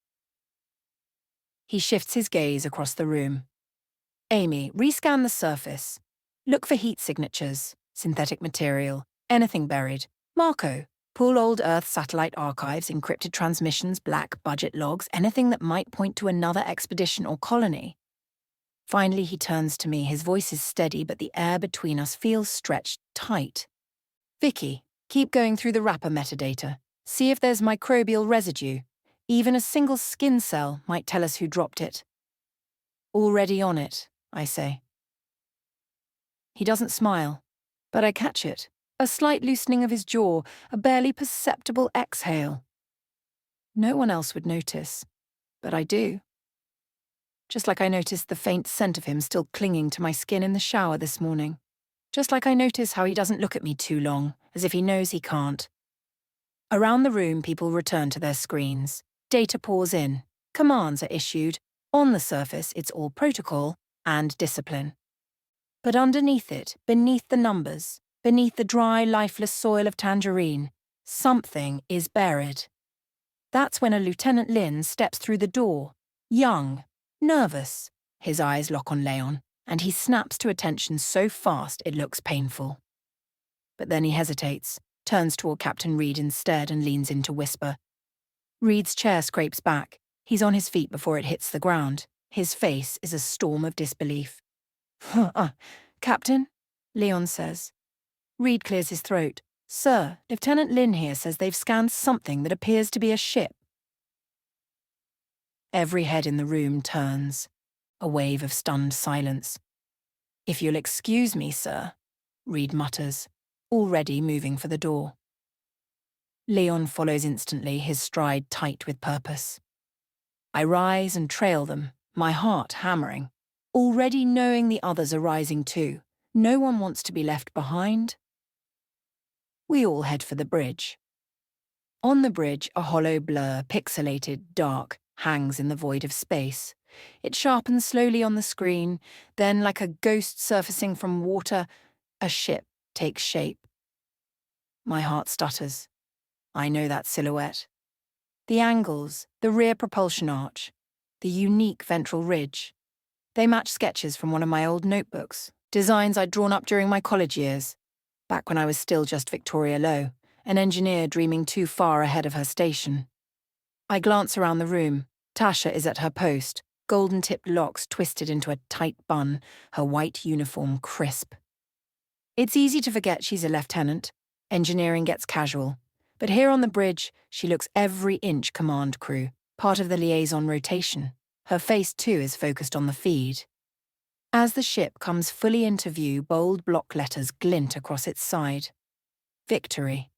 He shifts his gaze across the room. Amy, rescan the surface. Look for heat signatures, synthetic material, anything buried. Marco, pull old Earth satellite archives, encrypted transmissions, black budget logs, anything that might point to another expedition or colony. Finally, he turns to me. His voice is steady, but the air between us feels stretched tight. Vicky, keep going through the wrapper metadata. See if there's microbial residue. Even a single skin cell might tell us who dropped it. Already on it, I say. He doesn't smile, but I catch it. A slight loosening of his jaw, a barely perceptible exhale. No one else would notice, but I do. Just like I noticed the faint scent of him still clinging to my skin in the shower this morning. Just like I notice how he doesn't look at me too long, as if he knows he can't. Around the room, people return to their screens. Data pours in. Commands are issued. On the surface, it's all protocol and discipline. But underneath it, beneath the numbers, beneath the dry, lifeless soil of Tangerine, something is buried. That's when a Lieutenant Lin steps through the door, young, nervous. His eyes lock on Leon, and he snaps to attention so fast it looks painful. But then he hesitates, turns toward Captain Reed instead and leans in to whisper. Reed's chair scrapes back. He's on his feet before it hits the ground. His face is a storm of disbelief. Captain, Leon says. Reed clears his throat. Sir, Lieutenant Lin here says they've scanned something that appears to be a ship. Every head in the room turns. A wave of stunned silence. If you'll excuse me, sir, Reed mutters, already moving for the door. Leon follows instantly, his stride tight with purpose. I rise and trail them, my heart hammering, already knowing the others are rising too. No one wants to be left behind. We all head for the bridge. On the bridge, a hollow blur, pixelated, dark, hangs in the void of space. It sharpens slowly on the screen, then like a ghost surfacing from water, a ship takes shape. My heart stutters. I know that silhouette. The angles, the rear propulsion arch, the unique ventral ridge. They match sketches from one of my old notebooks, designs I'd drawn up during my college years, back when I was still just Victoria Lowe, an engineer dreaming too far ahead of her station. I glance around the room. Tasha is at her post, golden-tipped locks twisted into a tight bun, her white uniform crisp. It's easy to forget she's a lieutenant. Engineering gets casual. But here on the bridge, she looks every inch command crew, part of the liaison rotation. Her face, too, is focused on the feed. As the ship comes fully into view, bold block letters glint across its side. Victory.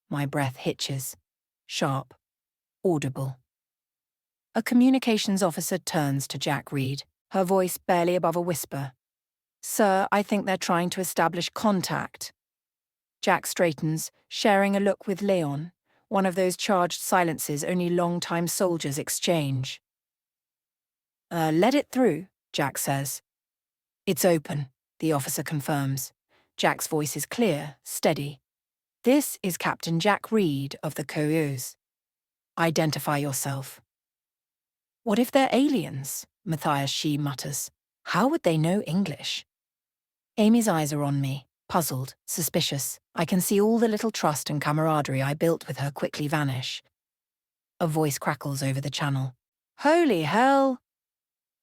My breath hitches. Sharp. Audible. A communications officer turns to Jack Reed, her voice barely above a whisper. Sir, I think they're trying to establish contact. Jack straightens, sharing a look with Leon, one of those charged silences only long-time soldiers exchange. Let it through, Jack says. It's open, the officer confirms. Jack's voice is clear, steady. This is Captain Jack Reed of the Coeuse. Identify yourself. What if they're aliens? Matthias She mutters. How would they know English? Amy's eyes are on me. Puzzled, suspicious, I can see all the little trust and camaraderie I built with her quickly vanish. A voice crackles over the channel. Holy hell!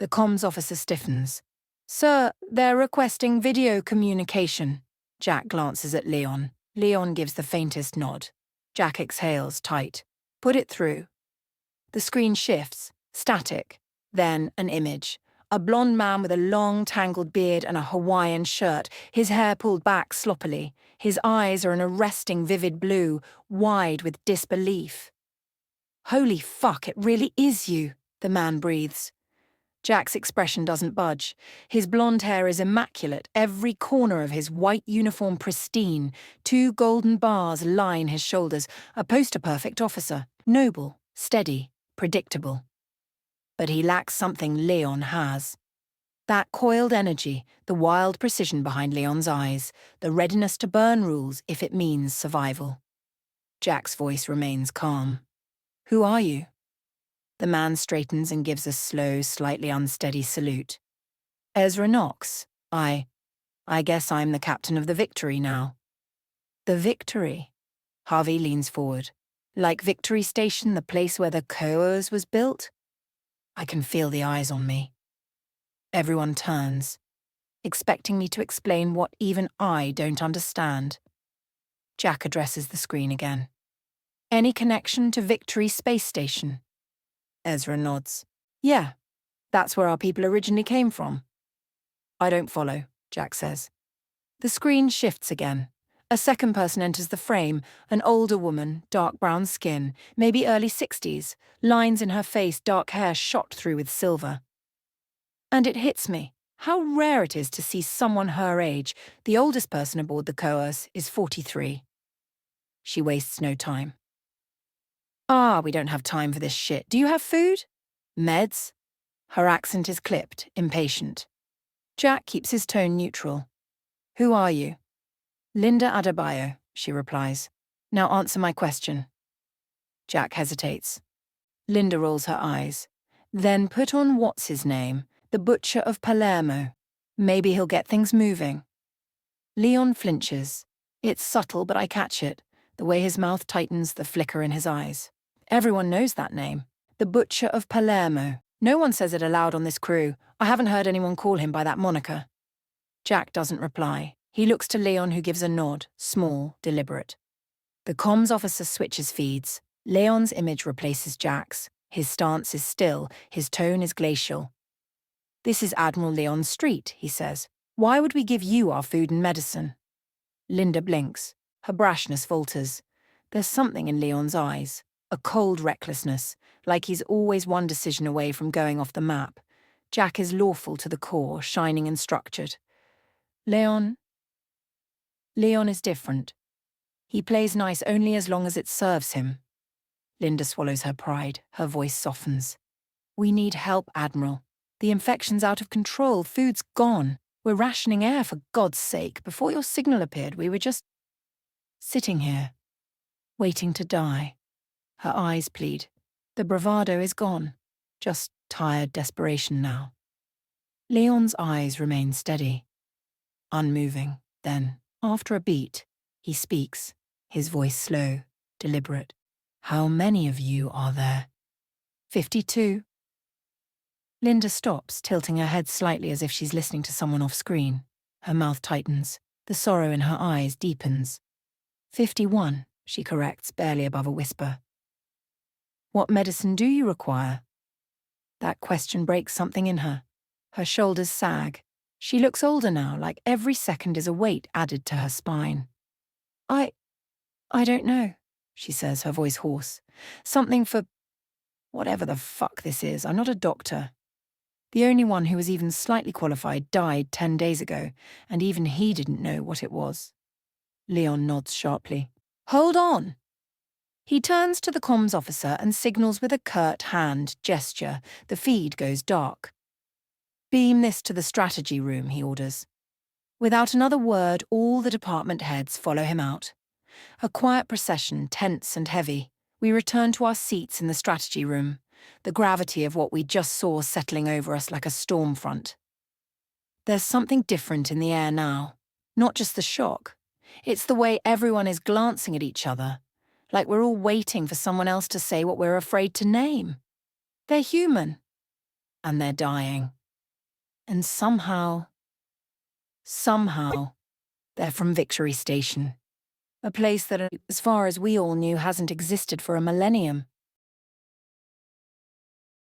The comms officer stiffens. Sir, they're requesting video communication. Jack glances at Leon. Leon gives the faintest nod. Jack exhales tight. Put it through. The screen shifts, static, then an image. A blond man with a long, tangled beard and a Hawaiian shirt, his hair pulled back sloppily. His eyes are an arresting, vivid blue, wide with disbelief. Holy fuck, it really is you, the man breathes. Jack's expression doesn't budge. His blonde hair is immaculate, every corner of his white uniform pristine. 2 golden bars line his shoulders, a poster-perfect officer, noble, steady, predictable. But he lacks something Leon has. That coiled energy, the wild precision behind Leon's eyes, the readiness to burn rules if it means survival. Jack's voice remains calm. Who are you? The man straightens and gives a slow, slightly unsteady salute. Ezra knocks. I guess I'm the captain of the Victory now. The Victory? Harvey leans forward. Like Victory Station, the place where the Coors was built? I can feel the eyes on me. Everyone turns, expecting me to explain what even I don't understand. Jack addresses the screen again. Any connection to Victory Space Station? Ezra nods. Yeah, that's where our people originally came from. I don't follow, Jack says. The screen shifts again. A second person enters the frame, an older woman, dark brown skin, maybe early 60s, lines in her face, dark hair shot through with silver. And it hits me. How rare it is to see someone her age. The oldest person aboard the Coors is 43. She wastes no time. We don't have time for this shit. Do you have food? Meds? Her accent is clipped, impatient. Jack keeps his tone neutral. Who are you? Linda Adebayo, she replies. Now answer my question. Jack hesitates. Linda rolls her eyes. Then put on what's his name, the butcher of Palermo. Maybe he'll get things moving. Leon flinches. It's subtle, but I catch it. The way his mouth tightens, the flicker in his eyes. Everyone knows that name. The butcher of Palermo. No one says it aloud on this crew. I haven't heard anyone call him by that moniker. Jack doesn't reply. He looks to Leon, who gives a nod, small, deliberate. The comms officer switches feeds. Leon's image replaces Jack's. His stance is still, his tone is glacial. This is Admiral Leon Street, he says. Why would we give you our food and medicine? Linda blinks. Her brashness falters. There's something in Leon's eyes, a cold recklessness, like he's always one decision away from going off the map. Jack is lawful to the core, shining and structured. Leon is different. He plays nice only as long as it serves him. Linda swallows her pride. Her voice softens. We need help, Admiral. The infection's out of control. Food's gone. We're rationing air, for God's sake. Before your signal appeared, we were just sitting here, waiting to die. Her eyes plead. The bravado is gone. Just tired desperation now. Leon's eyes remain steady, unmoving. Then, after a beat, he speaks, his voice slow, deliberate. How many of you are there? 52. Linda stops, tilting her head slightly as if she's listening to someone off-screen. Her mouth tightens. The sorrow in her eyes deepens. 51, she corrects, barely above a whisper. What medicine do you require? That question breaks something in her. Her shoulders sag. She looks older now, like every second is a weight added to her spine. I don't know, she says, her voice hoarse. Something for whatever the fuck this is. I'm not a doctor. The only one who was even slightly qualified died 10 days ago, and even he didn't know what it was. Leon nods sharply. Hold on! He turns to the comms officer and signals with a curt hand gesture. The feed goes dark. Beam this to the strategy room, he orders. Without another word, all the department heads follow him out. A quiet procession, tense and heavy. We return to our seats in the strategy room, the gravity of what we just saw settling over us like a storm front. There's something different in the air now. Not just the shock. It's the way everyone is glancing at each other, like we're all waiting for someone else to say what we're afraid to name. They're human. And they're dying. And somehow, they're from Victory Station. A place that, as far as we all knew, hasn't existed for a millennium.